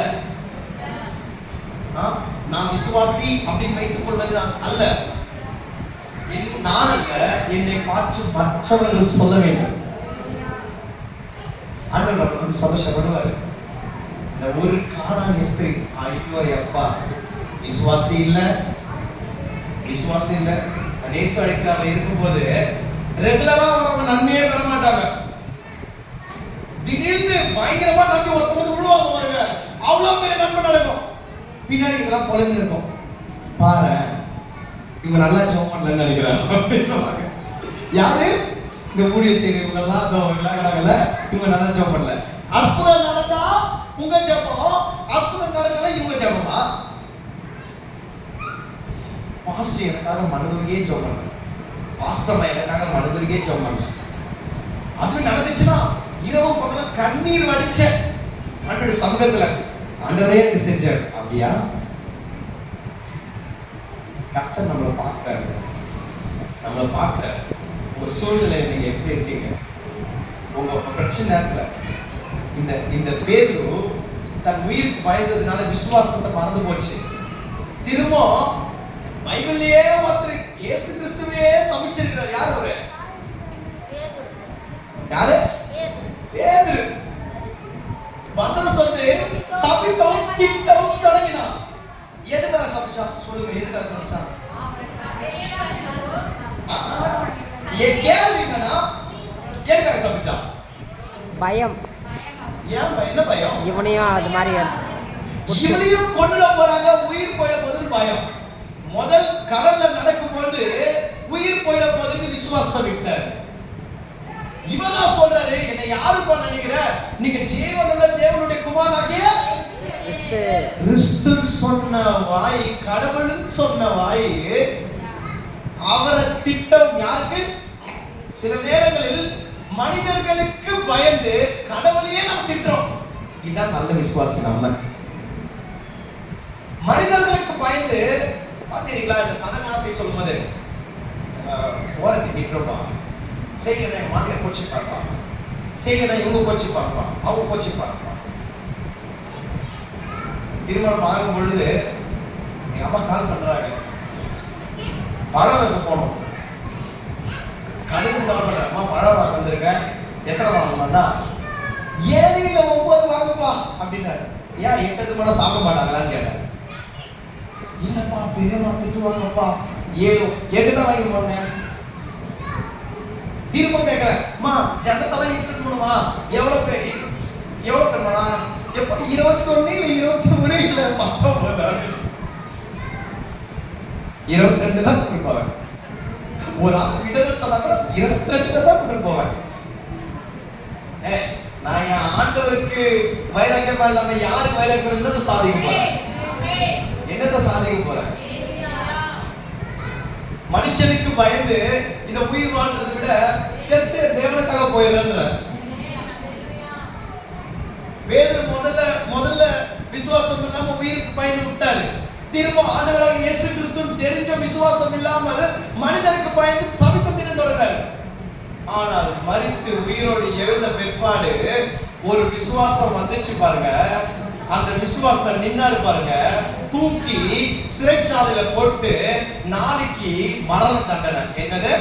நான் விசுவாசி அப்படின்னு வைத்துக் கொள்வதனால் அல்ல, நான் அல்ல, என்னை பார்த்து மற்றவர்கள் சொல்ல வேண்டும். ஆண்டவர் சந்தோஷப்படுவார். இந்த ஒரு கானானிய ஸ்திரீ, ஐயோ அப்பா விசுவாசி இல்ல நேசு அழைக்கிறாங்க இருக்கும்போது ரெகுலரா அவங்க நன்மையே பெற மாட்டாங்க. திடீர்னு பயங்கரமா நம்பி ஒருத்தவங்க விடுவாங்க பாருங்க, அவ்வளவு பெரிய நன்மை நடக்கும். பின்னாடி இதெல்லாம் பொழுது இருக்கும். பாரு இவங்க நல்லா ஜெபம் பண்ணலன்னு நினைக்கிறாங்க. யாரு இந்த ஊழிய செய்யறவங்க எல்லாம் விளையாடுறாங்கல்ல, இவங்க நல்லா ஜெபம் பண்ணல. அற்புதம் நடந்தா உங்க ஜெபம், அற்புதம் நடக்கல இவங்க ஜெபமா? பாஸ்டர் எனக்காக மனதுருகே ஜெபம் பண்ணல, பாஸ்டர் எனக்காக மனதுருகே ஜெபம் பண்ணல. அது நடந்துச்சுன்னா இரவு பகல கண்ணீர் வடிச்ச ஆண்டோட சமூகத்துல ஆண்டவரே எனக்கு செஞ்சார். அப்படியா? கர்த்தர் நம்மளை பார்க்கிறாரு. உங்க சூழ்நிலை நீங்க எப்படி இருக்கீங்க? உங்க பிரச்சனை நேரத்துல இந்த பேரு தன் உயிருக்கு பயந்ததுனால விசுவாசத்தை மறந்து போச்சு. திரும்ப பைபிள்லயே ஒருத்தர் இயேசு கிறிஸ்துவே சமைச்சிருக்கிறார். யார் அவரு? யாரு? பேதுரு. வசனம் சொல்லுது சபிக்கவும் திட்டவும் தொடங்கினான். எதுக்காக சபிச்சான்? சொல்லுங்க, எதுக்காக சபிச்சான்? கேள்வி என்னன்னா எதுக்காக சபிச்சான்? பயம். ஏன் என்ன பயம்? இவனையும் அது மாதிரி இவனையும் கொண்டு போறாங்க, உயிர் போயிட போதுன்னு பயம். முதல் கடல்ல நடக்கும் பொழுது உயிர் போயிட போதுன்னு விசுவாசத்தை விட்டார். இவதான் சொல்றாரு, என்னை யாருப்பா நினைக்கிற? நீங்க ஜீவனுள்ள தேவனுடைய குமாரனாகிய கிறிஸ்து சொன்ன வாய், கடவுள்னு சொன்ன வாய். அவரை திட்டம் யாருக்கு? சில நேரங்களில் மனிதர்களுக்கு பயந்து கடவுளையே நாம் திட்டுறோம். இதுதான் நல்ல விசுவாசி. நம்ம மனிதர்களுக்கு பயந்து பாத்தீங்களா? இந்த சனகாசை சொல்லும்போது ஓரத்தை திட்டுறோம்பா, செய்யல மாதிரி கோச்சி பார்ப்பா, செய்யல இவங்க கோச்சி பார்ப்பா, அவங்க கோச்சி பார்ப்பா. திருமணம் ஆகும் பொழுது எங்க அம்மா கால் பண்றாங்க, பழம் வைக்க போனோம். கடைக்கு கால் பண்றேன், அம்மா பழம் வாங்க வந்திருக்கேன், எத்தனை வாங்கணும்னா 7 இல்ல 9 வாங்குப்பா அப்படின்னாரு. ஏன் 8 மணி சாப்பிட மாட்டாங்களான்னு கேட்டேன். இல்லப்பா பெரியம்மா திட்டுவாங்கப்பா, 7 தான் வாங்கி போனேன். திரும்ப கேட்கிறேன், அம்மா ஜன்னத்தெல்லாம் இட்டுணுமா, எவ்வளவு பெருமானா, எப்ப 21 இல்ல 23 இல்ல 19 22 தான் கொண்டு போவேன். ஒரு ஆள் விடல சொன்னா கூட 22 தான் கொண்டு போவேன். நான் என் ஆண்டவருக்கு வைராக்கியமா இல்லாம யாருக்கு வைராக்கியம் என்னதை சாதிக்க போறேன்? என்னத்தை சாதிக்க போறேன்? மனுஷனுக்கு பயந்து இந்த உயிர் வாழ்றதை விட செத்து தேவனுக்காக போயிடுற. பேதுரு முதல்ல விசுவாசம் இல்லாம உயிருக்கு பயந்து விட்டாரு. திரும்ப ஆண்டவராக இயேசு கிறிஸ்து தெரிஞ்ச விசுவாசம் இல்லாமல் மனிதனுக்கு பயந்து சபிக்கத்தின தொடர்ந்தார். ஆனால் மரித்து உயிரோடு எழுந்த பிற்பாடு ஒரு விசுவாசம் வந்துச்சு பாருங்க. அந்த விசுவாசம் நின்னாரு பாருங்க, தூக்கி சிறைச்சாலையில போட்டு நாளைக்கு மரண தண்டனை. என்னது?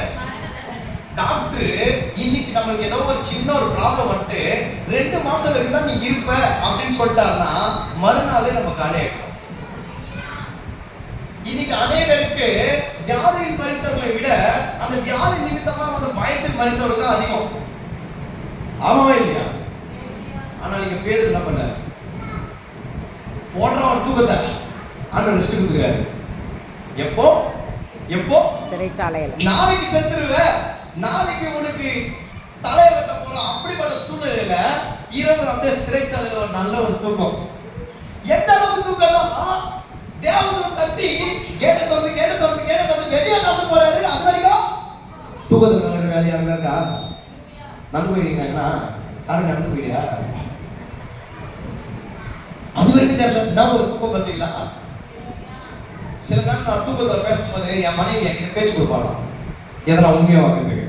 டாக்டர் இன்னைக்கு நமக்கு ஏதோ ஒரு சின்ன ஒரு ப்ராப்ளம் வந்து 2 மாசம் வரைக்கும் தான் நீ இருப்ப அப்படின்னு சொல்லிட்டாருன்னா மறுநாளே நம்ம காலியாயிடும். இன்னைக்கு அநேகருக்கு வியாதியில் மரித்தவர்களை விட அந்த வியாதி நிமித்தமா அந்த பயத்தில் மரித்தவர்கள் தான் அதிகம். ஆமாவா இல்லையா? ஆனா இங்க பேதுரு என்ன பண்ணாரு? போடுற ஒரு தூக்கத்தை ஆண்டவர் ரெஸ்ட் கொடுக்குறாரு. எப்போ சிறைச்சாலையில நாளைக்கு செத்துருவ, நாளைக்கு உனக்கு தலை வெட்ட போற அப்படிப்பட்ட சூழ்நிலையில இரவு அப்படியே சிறைச்சாலையில ஒரு நல்ல ஒரு தூக்கம். எந்த அளவுக்கு தூக்கம்னா தேவதூதன் தட்டி கேட்ட திறந்து வெளியே நடந்து போறாரு. அது வரைக்கும் தூக்கத்துக்கு நல்ல வேலையா இருக்கா? நடந்து போயிருக்கீங்களா? யாரும் நடந்து போயிருக்கா? அது வரைக்கும் தெரியல. நான் ஒரு தூக்கம் பார்த்தீங்களா? சில நேரம் நான் தூக்கத்தில் பேசும்போது என் மனைவி என்கிட்ட பேச்சு கொடுப்பாங்க, எதனா உண்மையா வாங்குறதுக்கு.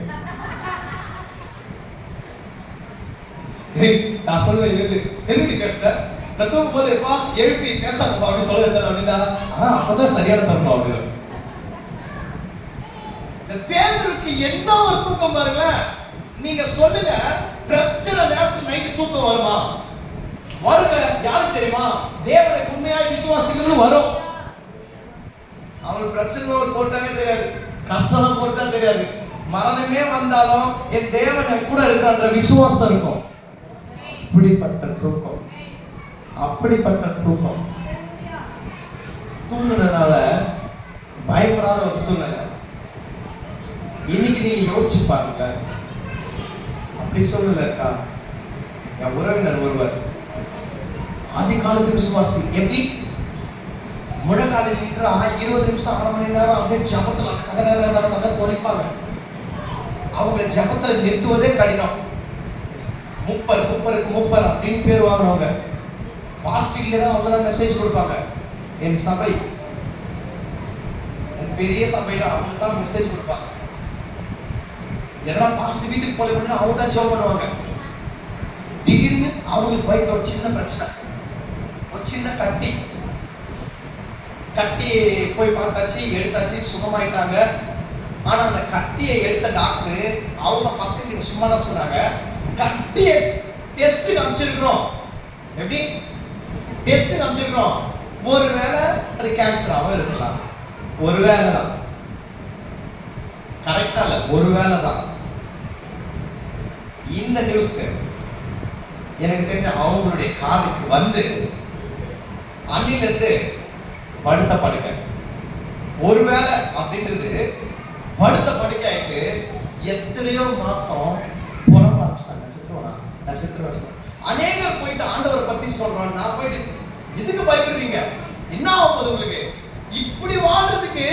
நான் சொல்லுவேன், எதுக்கு பேசுற? நான் தூக்கும் போது எழுப்பி பேசாதப்பா அப்படி சொல்ல அப்படின்னா அப்பதான் சரியான தரணும் அப்படின்னு. பேதருக்கு என்ன ஒரு தூக்கம் பாருங்களேன். நீங்க சொல்லுங்க, பிரச்சனை நேரத்தில் நைட்டு தூக்கம் வருமா? வருங்க. யாருக்கு தெரியுமா? தேவனை உண்மையாய் விசுவாசிகள் வரும். அவங்களுக்கு பிரச்சனை ஒரு போட்டாவே தெரியாது, கஷ்டம் போறதா தெரியாது. மரணமே வந்தாலும் என் தேவனை கூட இருக்கிற விசுவாசம் இருக்கும். அப்படிப்பட்ட தூக்கம் தூங்குனதுனால பயப்படாத ஒரு சூழ்நிலை. இன்னைக்கு நீங்க யோசிச்சு பாருங்க, அப்படி சூழ்நிலை இருக்கா? என் உறவினர் ஒருவர் அதிகாலத்து விசுவாசி. எப்படி முழங்காலில் நின்று 20 நிமிஷம் 1/2 மணி நேரம் அப்படியே ஜபத்துல தொலைப்பாங்க. அவங்க ஜபத்துல நிறுத்துவதே கடினம். மூப்பர் அப்படின்னு பேர் வாங்குறவங்க. பாஸ்டிக்ல தான் அவங்க தான் மெசேஜ் கொடுப்பாங்க. என் சபை பெரிய சபையில அவங்க தான் மெசேஜ் கொடுப்பாங்க. எதனா பாஸ்ட் வீட்டுக்கு போல பண்ணி அவங்க தான் ஜெபம் பண்ணுவாங்க. திடீர்னு அவங்களுக்கு வயிற்று ஒரு சின்ன பிரச்சனை, ஒரு சின்ன கட்டி போய் பார்த்தாச்சு, எடுத்தாச்சு, சுகமாயிட்டாங்க. ஆனா அந்த கட்டியை எடுத்த டாக்டர் அவங்க பசங்க சும்மா தான் சொன்னாங்க, கட்டியை டெஸ்ட் காமிச்சிருக்கிறோம். எப்படி டெஸ்ட் காமிச்சிருக்கிறோம்? ஒருவேளை அது கேன்சராகவும் இருக்கலாம். ஒருவேளை தான், கரெக்டா இல்ல, ஒருவேளை தான். இந்த நியூஸ் எனக்கு தெரிஞ்ச அவங்களுடைய காதுக்கு வந்து அன்னில இருந்து படுத்த படுக்க ஒருவேளை அப்படின்றது படுத்த படுக்க ஆயிட்டு எத்தனையோ மாசம் புலம்ப ஆரம்பிச்சிட்டாங்க. நட்சத்திரம் அநேகர் போயிட்டு ஆண்டவரை பத்தி சொல்றாங்க. நான் போயிட்டு எதுக்கு பயப்படுறீங்க? என்ன ஆகுது உங்களுக்கு? இப்படி வாழ்றதுக்கு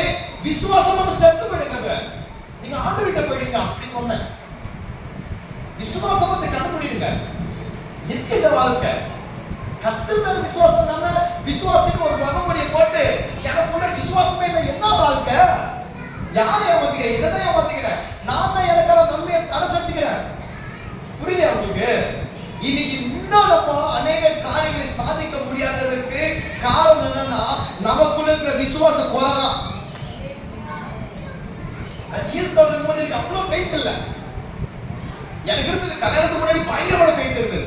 விசுவாசமான செத்து போயிடுங்க. நீங்க ஆண்டவர்கிட்ட போயிடுங்க. அப்படி சொன்னேன், விசுவாசத்தை கண்டுபிடிங்க. எதுக்கு இந்த வாழ்க்கை? கர்த்தர் மேல விசுவாசம் இல்லாம விசுவாசிக்கு ஒரு வகமுடியை போட்டு எனக்குள்ள விசுவாசமே இல்லை. என்ன வாழ்க்கை? யாரை ஏமாத்துகிறேன்? என்னதான் ஏமாத்துகிறேன்? நான் தான் எனக்கான நன்மையை தடை செஞ்சுக்கிறேன். புரியலையா உங்களுக்கு? இன்னைக்கு இன்னும் நம்ம அநேக காரியங்களை சாதிக்க முடியாததற்கு காரணம் என்னன்னா நமக்குள்ள இருக்கிற விசுவாச குறை தான். ஜீசஸ் காலத்துக்கு போது எனக்கு அவ்வளவு ஃபெய்த் இல்ல. எனக்கு இருந்தது கல்யாணத்துக்கு முன்னாடி பயங்கரமான ஃபெய்த் இருந்தது.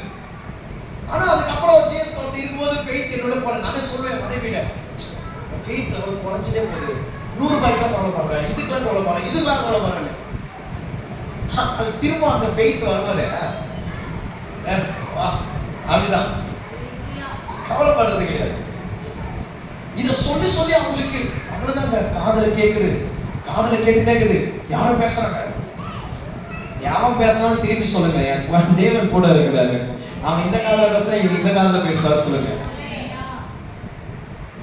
ஆனா அதுக்கப்புறம் ஜீசஸ் காலத்துல இருக்கும்போது ஃபெய்த் என்னோட போல நானே சொல்லுவேன் மனைவிட ஃபெய்த் லெவல் குறைஞ்சிட்டே போகுது. 100 ரூபாய்க்கு கவலை பண்றேன், இதுக்கெல்லாம் கவலை பண்றேன், இதுக்கெல்லாம் கவலை பண்றேன். அது திரும்ப அந்த ஃபெய்த் வரும்போது அப்படிதான் கவலைப்படுறது கிடையாது. இத சொல்லி சொல்லி அவங்களுக்கு அவ்வளவுதான் காதல கேக்குது, காதல கேட்டுட்டே இருக்குது. யாரும் பேசுறாங்க, யாரும் பேசலாம் திருப்பி சொல்லுங்க. தேவன் கூட இருக்கிறாரு. அவன் இந்த காதல பேசுறா, இவர் இந்த காதல பேசுறாரு சொல்லுங்க.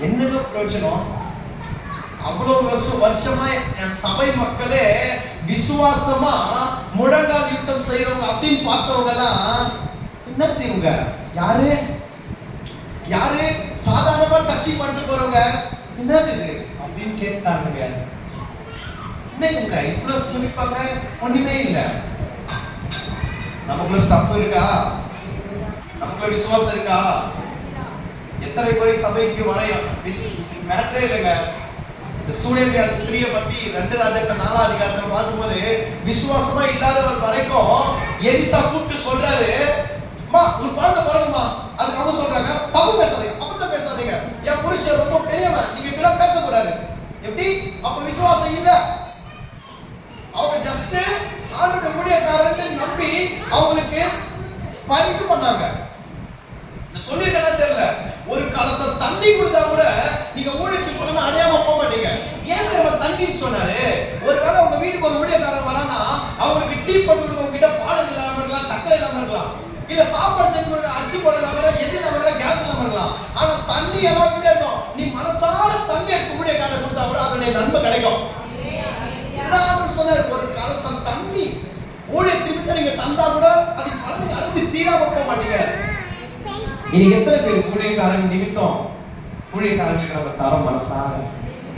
என்னங்க பிரயோஜனம்? அவ்வளவு வருஷமா என் சபை மக்களே விசுவாசமா முழங்கால் யுத்தம் செய்யறவங்க அப்படின்னு பார்த்தவங்க எல்லாம் என்னது இவங்க யாரு யாரு சாதாரணமா சர்ச்சை பண்ணிட்டு போறவங்க என்னது இது அப்படின்னு கேட்டாங்க. என்னங்க இவ்வளவு சிரிப்பாங்க? ஒண்ணுமே இல்ல. நமக்குள்ள ஸ்டஃப் இருக்கா? நமக்குள்ள விசுவாசம் இருக்கா? எத்தனை பேர் சபைக்கு வர மேட்டரே இல்லைங்க. சூழலியல் ஸ்திரியை பத்தி 2 ராஜாக்கள் 4ஆம் அதிகாரத்துல பார்க்கும்போது விசுவாசமா இல்லாதவர் வரைக்கும் எலிசா கூப்பிட்டு சொல்றாரு, அம்மா ஒரு குழந்தை பிறகுமா. அதுக்கு அவங்க சொல்றாங்க, தப்பு பேசாதீங்க, அபத்தம் பேசாதீங்க, என் புருஷன் ரொம்ப பெரியவன், நீங்க இப்படிலாம் பேசக்கூடாது. எப்படி? அப்ப விசுவாசம் இல்ல. அவங்க ஜஸ்ட் ஆண்டோட ஊழியக்காரன்னு நம்பி அவங்களுக்கு பரிந்து பண்ணாங்க. சொல்லிருக்கா தெரியல, ஒரு கலசம் தண்ணி கொடுத்தா கூட நீங்க ஊழியத்துக்கு போனா அடையாம போக மாட்டீங்க. ஏன் தெரியுமா தண்ணின்னு சொன்னாரு? ஒருவேளை உங்க வீட்டுக்கு ஒரு ஊழியக்காரன் வரானா அவங்களுக்கு டீ போட்டு கொடுக்க உங்ககிட்ட பால் இல்லாம இருக்கலாம், சக்கரை இல்லாம இருக்கலாம், இல்ல சாப்பாடு செஞ்சு கொடுக்க அரிசி போட இல்லாம இருக்கலாம், எது இல்லாம இருக்கலாம், கேஸ் இல்லாம இருக்கலாம். ஆனா தண்ணி எல்லாம் விட இருக்கும். நீ மனசார தண்ணி எடுத்து ஊழியக்காரன் கொடுத்தா கூட அதனுடைய நன்மை கிடைக்கும். இதுதான் சொன்னாரு, ஒரு கலசம் தண்ணி ஊழியத்துக்கு நீங்க தந்தா கூட அது பலனை அழுத்தி தீராம போக மாட்டீங்க. இன்னைக்கு எத்தனை பேர் ஊழியக்காரங்க நிமித்தம் ஊழியக்காரங்களுக்கு நம்ம தரோம் மனசார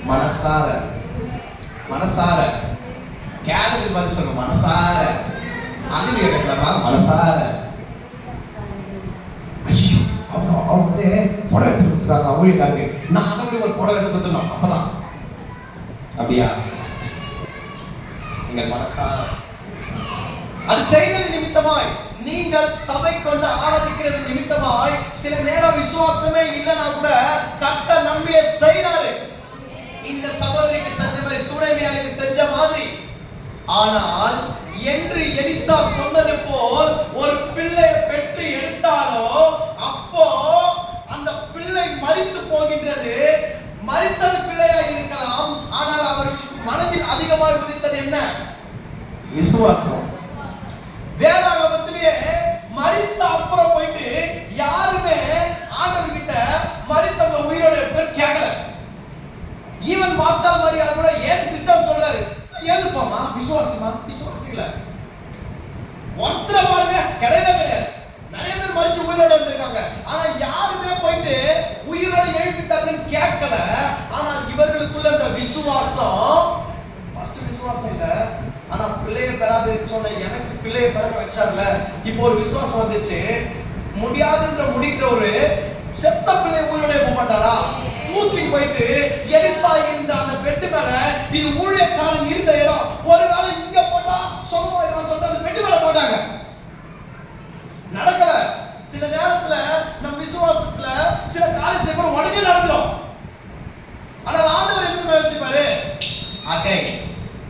மனசார மனசார கேட்டதுக்கு பதில் சொல்ல மனசார அல்லேலூயா கேட்கலாமா? மனசார. ஐயோ அவங்க வந்து புடவை எடுத்து கொடுத்துட்டாங்க ஊழியக்காரங்க, நான் அதை போய் ஒரு புடவை எடுத்து கொடுத்துடலாம் அப்பதான். அப்படியா? எங்கள் மனசார அது செய்தது நிமித்தமாய், நீங்கள் சபை கொண்டு ஆராதிக்கிறது நிமித்தமாய் சில நேரம் விசுவாசமே இல்லைன்னா கூட கர்த்தர் நன்மையை செய்றாரு. இந்த சகோதரிக்கு செஞ்ச மாதிரி, சூனேமியாளுக்கு செஞ்ச மாதிரி. ஆனால் என்று எலிசா சொன்னது போல் ஒரு பிள்ளையை பெற்று எடுத்தாலோ அப்போ அந்த பிள்ளை மரித்து போகின்றது. மரித்தது பிள்ளையா இருக்கலாம், ஆனால் அவர்களுக்கு மனதில் அதிகமாக விதித்தது என்ன? விசுவாசம். வேதாகமத்திலே மரித்த அப்புறம் போயிட்டு யாருமே ஆண்டவர் கிட்ட மரித்தவங்க உயிரோட பேர் கேட்கல. ஈவன் மாத்தா மரியா கூட இயேசு கிறிஸ்து சொல்றாரு, ஏதுப்பாமா விசுவாசமா? விசுவாசிக்கல. ஒருத்தர பாருங்க கிடையவே கிடையாது. நிறைய பேர் மரிச்சு உயிரோட வந்திருக்காங்க, ஆனா யாருமே போயிட்டு உயிரோட எழுப்பிட்டாருன்னு கேட்கல. ஆனா இவர்களுக்குள்ள அந்த விசுவாசம், ஃபர்ஸ்ட் விசுவாசம் இல்ல, ஆனா பிள்ளையை பெறாது சொன்ன எனக்கு பிள்ளையை பிறக்க வச்சார்ல, இப்போ ஒரு விசுவாசம் வந்துச்சு. முடியாதுன்ற முடிக்கிற ஒரு செத்த பிள்ளை உயிரோட போக மாட்டாரா? தூக்கி போயிட்டு எலிசா இருந்த அந்த பெட்டு மேல, இது ஊழியக்காரன் இருந்த இடம், ஒருவேளை இங்க போட்டா சுகமாயிடுவான்னு சொல்லிட்டு அந்த பெட்டு மேல போட்டாங்க. நடக்கல. சில நேரத்துல நம் விசுவாசத்துல சில காரியம் செய்ய உடனே நடந்துரும். ஆனால் ஆண்டவர் என்ன யோசிப்பாரு? அகை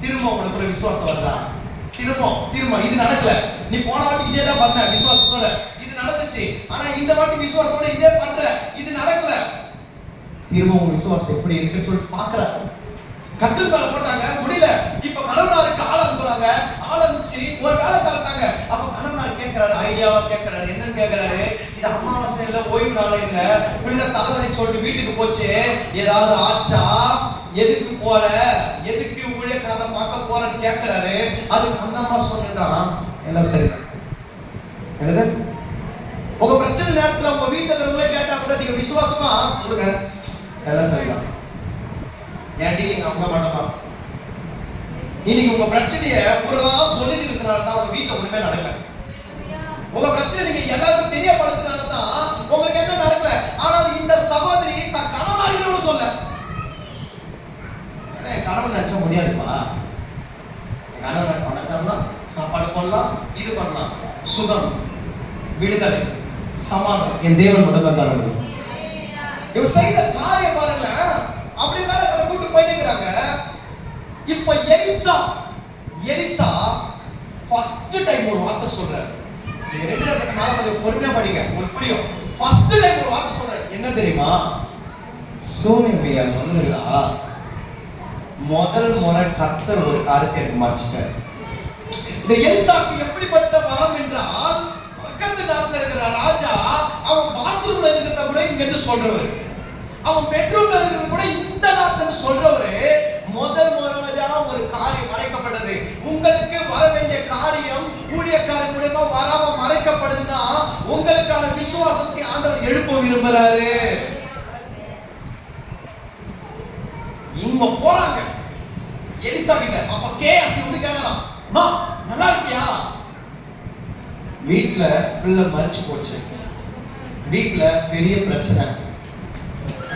திரும்ப உங்களுக்குள்ள விசுவாசம் வருதா? திரும்ப இது நடக்கல, நீ போன வாட்டி இதே தான் பண்ண விசுவாசத்தோட, இது நடந்துச்சு, ஆனா இந்த வாட்டி விசுவாசத்தோட இதே பண்ற, இது நடக்கல, திரும்ப உங்க விசுவாசம் எப்படி இருக்குன்னு சொல்லிட்டு பாக்குறாங்க. கட்டில் மேல போட்டாங்க, முடியல. இப்ப கணவனாருக்கு ஆள் அனுப்புறாங்க, ஆள் அனுப்பிச்சு ஒரு வேலை கலத்தாங்க. அப்ப கணவனார் கேட்கிறாரு, ஐடியாவா கேட்கிறாரு, என்னன்னு கேட்கிறாரு, இது அமாவாசை இல்ல, ஓய்வு நாள இல்ல, பிள்ளை தலைவரை சொல்லிட்டு வீட்டுக்கு போச்சு, ஏதாவது ஆச்சா, எதுக்கு போற, எதுக்கு ஊழியக்காரனை பார்க்க போறன்னு கேட்கிறாரு. அதுக்கு அந்த அம்மா சொன்னதான் எல்லாம் சரி. என்னது உங்க பிரச்சனை நேரத்துல உங்க வீட்டுல இருக்கிறவங்களே கேட்டா கூட நீங்க விசுவாசமா சொல்லுங்க, எல்லாம் சரிதான். ஏன்டி நீங்க அவங்க மாட்டோமா? இன்னைக்கு உங்க பிரச்சனைய புறதா சொல்லிட்டு இருக்கிறதுனால தான் உங்க வீட்டுல ஒண்ணுமே நடக்கல. உங்க பிரச்சனை நீங்க எல்லாரும் இது பண்ணலாம். சுகம், விடுதலை, சமாதானம் என் தேவன் மட்டும் தான் தர முடியும். இவன் செய்த காரியம் பாருங்களேன். அப்படி மேல அவரை கூட்டு போயிட்டே இருக்காங்க. இப்ப எலிசா ஃபர்ஸ்ட் டைம் ஒரு வார்த்தை சொல்றாரு. நீங்க ரெண்டு நாளைக்கு மேல கொஞ்சம் பொறுமையா படிங்க, உங்களுக்கு புரியும். ஃபர்ஸ்ட் டைம் ஒரு வார்த்தை சொல்றாரு. என்ன தெரியுமா? சூனியமையால் வந்துகிறா முதல் முறை கர்த்தர் ஒரு காரியத்தை மாற்றிட்டார். இந்த எலிசாக்கு எப்படிப்பட்ட வரம் என்றால், பக்கத்து நாட்டுல இருக்கிற ராஜா அவன் பாத்ரூம்ல இருக்கிறத கூட இங்க இருந்து சொல்றவர், அவன் பெட்ரூம்ல இருக்கிறத கூட இந்த நாட்டுல இருந்து சொல்றவரு முதல் முறையா ஒரு காரியம் மறைக்கப்பட்டது. உங்களுக்கு வர வேண்டிய காரியம் ஊழியக்காரன் மூலமா வராம மறைக்கப்படுதுன்னா உங்களுக்கான விசுவாசத்தை ஆண்டவர் எழுப்ப விரும்புறாரு. இங்க போறாங்க எலிசா கிட்ட. அப்ப கேயாசி வந்து கேக்குறான், அம்மா நல்லா இருக்கியா? வீட்ல பிள்ளை மரிச்சு போச்சு, வீட்ல பெரிய பிரச்சனை.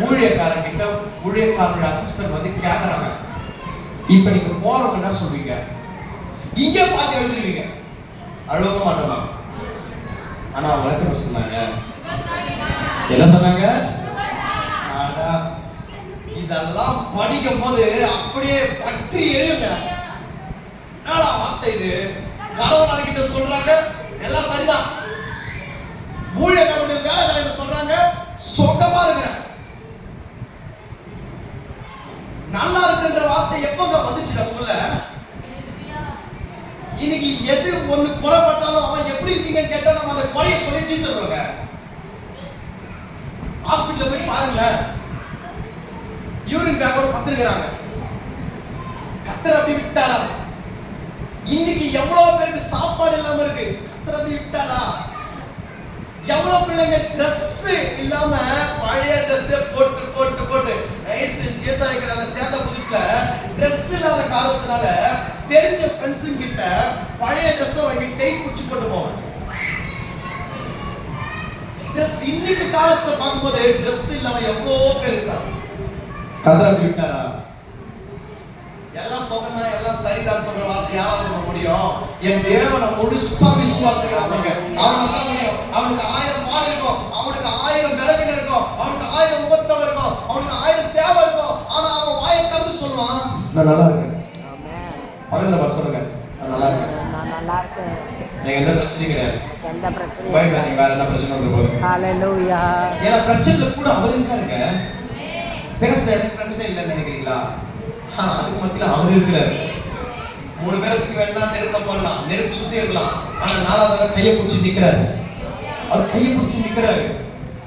ஊழியக்காரன் கிட்ட ஊழியக்காரனுடைய அசிஸ்டன்ட் வந்து கேக்குறாங்க, இப்ப நீங்க போறவங்க என்ன சொல்வீங்க? இங்க பார்த்து எழுதுவீங்க, அழுவ மாட்டோம். ஆனா வழக்கம் சொன்னாங்க, என்ன சொன்னாங்க? இதெல்லாம் படிக்கும் போது அப்படியே பற்றி எரியுங்க. என்னடா வார்த்தை இது? கடவுள் கிட்ட சொல்றாங்க எல்லாம் சரிதான், ஊழியக்காரனுடைய வேலைக்காரங்க சொல்றாங்க சொகமா இருக்கிற நல்லா இருக்குன்ற வார்த்தை எப்பங்க வந்துச்சு நமக்குள்ள? இன்னைக்கு எது ஒண்ணு குறைப்பட்டாலும் அவன் எப்படி இருக்கீங்கன்னு கேட்டா நம்ம அந்த குறைய சொல்லி தீர்த்துருவாங்க. ஹாஸ்பிட்டல்ல போய் பாருங்களேன், யூரின் பேக்கோட பத்திருக்கிறாங்க. கத்தர் அப்படி விட்டாரா? இன்னைக்கு எவ்வளவு பேருக்கு சாப்பாடு இல்லாம இருக்கு, கத்தர் அப்படி விட்டாரா? எவ்வளவு பிள்ளைங்க Dress இல்லாம பழைய Dress போட்டு போட்டு போட்டு சேர்ந்த புதுசுல Dress இல்லாத காரணத்தினால தெரிஞ்ச ஃப்ரெண்ட்ஸ் கிட்ட பழைய Dress வாங்கி டேய் குச்சி போட்டு போவாங்க. Dress இன்னைக்கு காலத்துல பார்க்கும்போது Dress இல்லாம எவ்வளவு பேர் இருக்காங்க. கதற விட்டாரா? எல்லாம் சொன்னா எல்லாம் சரிதான் சொல்ற வார்த்தை யாராவது சொல்ல முடியும்? என் தேவனை முழுசா விசுவாசிக்கிறாங்க அவனால தான் முடியும். அவனுக்கு 1000 மாடு இருக்கும், அவனுக்கு 1000 பலவீனம் இருக்கும், அவனுக்கு 1000 உபத்திரவம் இருக்கும், அவனுக்கு 1000 தேவை இருக்கும். ஆனா அவன் வாயை திறந்து சொல்லுவான், நான் நல்லா இருக்கேன். பக்கத்துல பார்த்து சொல்லுங்க, நான் நல்லா இருக்கேன், நான் நல்லா இருக்கேன், எனக்கு எந்த பிரச்சனையும் கிடையாது, எந்த பிரச்சனையும் பயப்படாதீங்க, வேற என்ன பிரச்சனை வந்து போகுது. ஹalleluya. ஏன்னா பிரச்சனைல கூட அவர் இருக்காருங்க. பேசுற எனக்கு பிரச்சனை இல்லைன்னு நினைக்கிறீங்களா? அதுக்கு மத்தியில அவர் இருக்கிறாரு. 3 பேருக்கு வேணா நெருப்ப போடலாம், நெருப்பு சுத்தி இருக்கலாம், ஆனா 4வது கையை பிடிச்சி நிக்கிறாரு. அவர் கையை பிடிச்சி நிக்கிறாரு.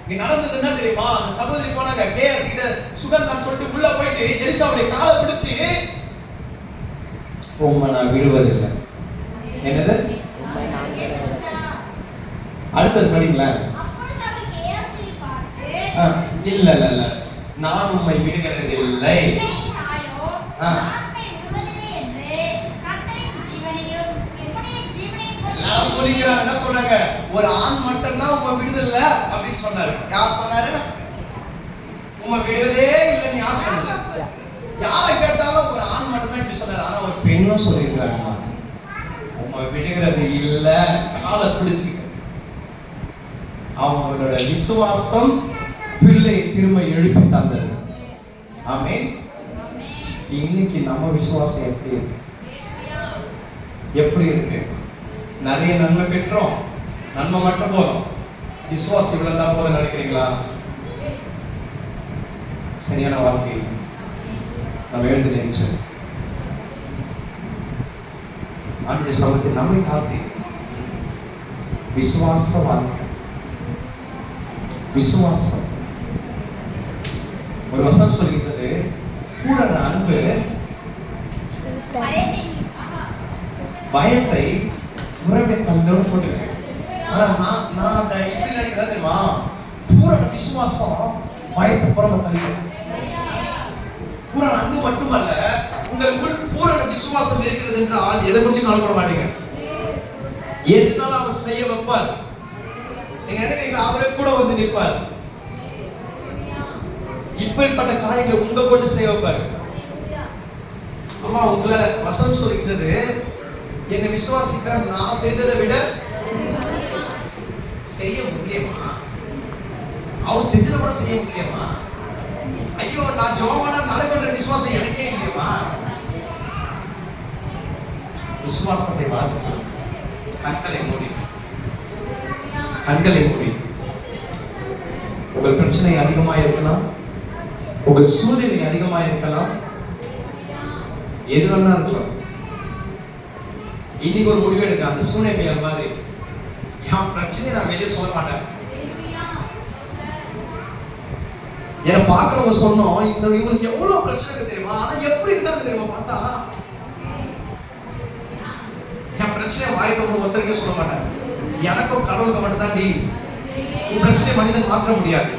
இங்க நடந்தது என்ன தெரியுமா? அந்த சகோதரி போனாங்க, கேஎஸ் கிட்ட சுகந்தான் சொல்லிட்டு உள்ள போயிட்டு எலிசாவுடைய காலை பிடிச்சி, உம்மை நான் விடுவதில்லை. என்னது? அடுத்தது படிங்களேன். இல்ல இல்ல இல்ல, நான் உம்மை விடுகிறது இல்லை. என்ன சொல்றாங்க? ஒரு ஆண் மட்டும் தான் உம்மை விடுதல்ல அப்படின்னு சொன்னாரு. யார் சொன்னாரு? உம்மை விடுவதே இல்லைன்னு யார் சொன்னது? யாரை கேட்டாலும் ஒரு ஆண் மட்டும் தான் இப்படி சொன்னாரு. ஆனா ஒரு பெண்ணும் சொல்லியிருக்காங்க, உம்மை விடுகிறது இல்ல, காலை பிடிச்சு. அவங்களோட விசுவாசம் பிள்ளை திரும்ப எழுப்பி தந்தது. ஆமென். இன்னைக்கு நம்ம விசுவாசம் எப்படி இருக்கு? எப்படி இருக்கு? நிறைய நன்மை பெற்றோம், நன்மை மட்டும் போதும், விசுவாசம் இவ்வளவு தான் போதும் நினைக்கிறீங்களா? சரியான வாழ்க்கை நம்ம எழுந்து நினைச்சு ஆண்டுடைய சமூகத்தை நம்மை காத்தி விசுவாச வாழ்க்கை. விசுவாசம் ஒரு வசனம் சொல்லிட்டது, பூரண அன்பு பயத்தை புறமே தள்ளோடு போட்டுருக்கு. ஆனா நான் அந்த எப்படி நினைக்கிறேன் தெரியுமா? பூரண விசுவாசம் பயத்தை புறமே தள்ளி. பூரண அன்பு மட்டுமல்ல, உங்களுக்குள் பூரண விசுவாசம் இருக்கிறது என்றால் எதை குறித்து கவலைப்பட மாட்டீங்க. எதுனாலும் அவர் செய்ய வைப்பார். நீங்க நினைக்கிறீங்க அவரே கூட வந்து நிற்பார். இப்படிப்பட்ட காரியங்களை உங்க கொண்டு செய்ய வைப்பாரு. அம்மா உங்களை வசனம் சொல்லிக்கிறது, என்னை விசுவாசிக்கிற நான் செய்ததை விட செய்ய முடியுமா? அவர் செஞ்சதை கூட செய்ய முடியுமா? ஐயோ, நான் ஜோவானா நடக்கின்ற விசுவாசம் எனக்கே இல்லையமா? விசுவாசத்தை பார்த்துக்கலாம். கண்களை மூடி, கண்களை மூடி. உங்கள் பிரச்சனை அதிகமா இருக்கலாம், உங்கள் சூழ்நிலை அதிகமா இருக்கலாம், எது வேணா இருக்கலாம். இன்னைக்கு ஒரு முடிவு எடுக்க, அந்த சூழ்நிலை மாதிரி என் பிரச்சனையை நான் வெளியே சொல்ல மாட்டேன். என்னை பார்க்கறவங்க சொன்னோம், இந்த இவங்களுக்கு எவ்வளவு பிரச்சனை தெரியுமா, ஆனா எப்படி இருக்காங்க தெரியுமா பார்த்தா, என் பிரச்சனையை வாய்ப்பு ஒருத்தருக்கே சொல்ல மாட்டேன். எனக்கும் கடவுளுக்கு மட்டும்தான் டீல். உன் பிரச்சனை மனிதன் மாற்ற முடியாது.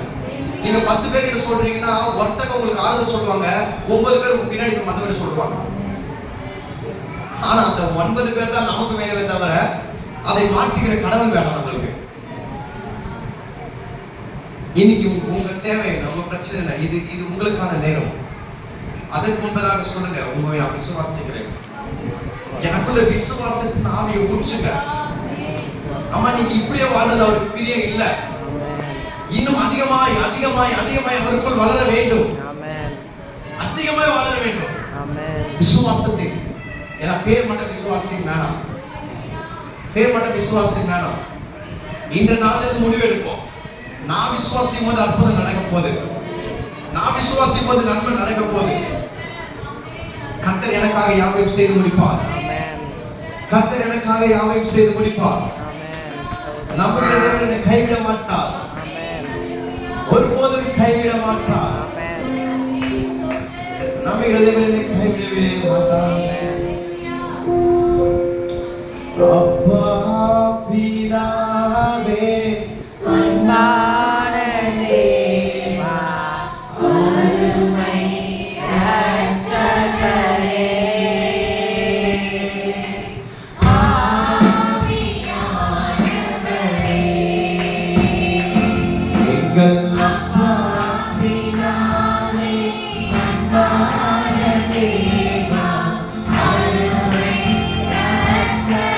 நீங்க 10 பேர்கிட்ட சொல்றீங்கன்னா ஒருத்தங்க உங்களுக்கு ஆறுதல் சொல்லுவாங்க, 9 பேர் உங்க பின்னாடி மற்றவங்க சொல்லுவாங்க. ஆனா அந்த 9 பேர் தான் நமக்கு வேணுமே தவிர அதை மாற்றிக்கிற கடவுள் வேணும் நம்மளுக்கு. இன்னைக்கு உங்க தேவை, நம்ம பிரச்சனை இல்லை, இது உங்களுக்கான நேரம். அதற்கு முன்பதாக சொல்லுங்க, உண்மையை நான் விசுவாசிக்கிறேன், எனக்குள்ள விசுவாசத்தின் ஆவியை ஊற்றுங்க. அம்மா, நீங்க இப்படியே வாழ்றது அவருக்கு பிரியம் இல்ல. இன்னும் அதிகமாய் அதிகமாய் அதிகமாய் அவருக்குள் வளர வேண்டும், அதிகமாய் வளர வேண்டும் விசுவாசத்தில். ஏன்னா பேர் மட்டும் விசுவாசம் வேணாம், பேர் மட்டும் விசுவாசம் வேணாம். இன்று நாளிலிருந்து முடிவெடுப்போம். நான் விசுவாசிக்கும் போது அற்புதம் நடக்க போகுது, நான் விசுவாசிக்கும் போது நன்மை நடக்க போகுது. கர்த்தர் எனக்காக யாவையும் செய்து முடிப்பார், கர்த்தர் எனக்காக யாவையும் செய்து முடிப்பார். நம்முடைய தேவன் என்னை கைவிட மாட்டார், ஒருபோதும் கைவிட மாட்டார். நம்முடைய தேவன் என்னை கைவிடவே மாட்டார். அப்பா பிதாவே, அன்பான தேவா, அருமை இரட்சகரே, ஆவியானவரே, எங்கள் அப்பா பிதாவே, அன்பான தேவா, அருமை இரட்சகரே,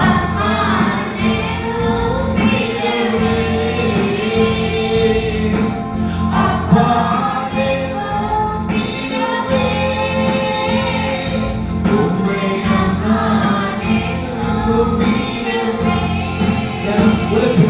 அப்பா உனக்கு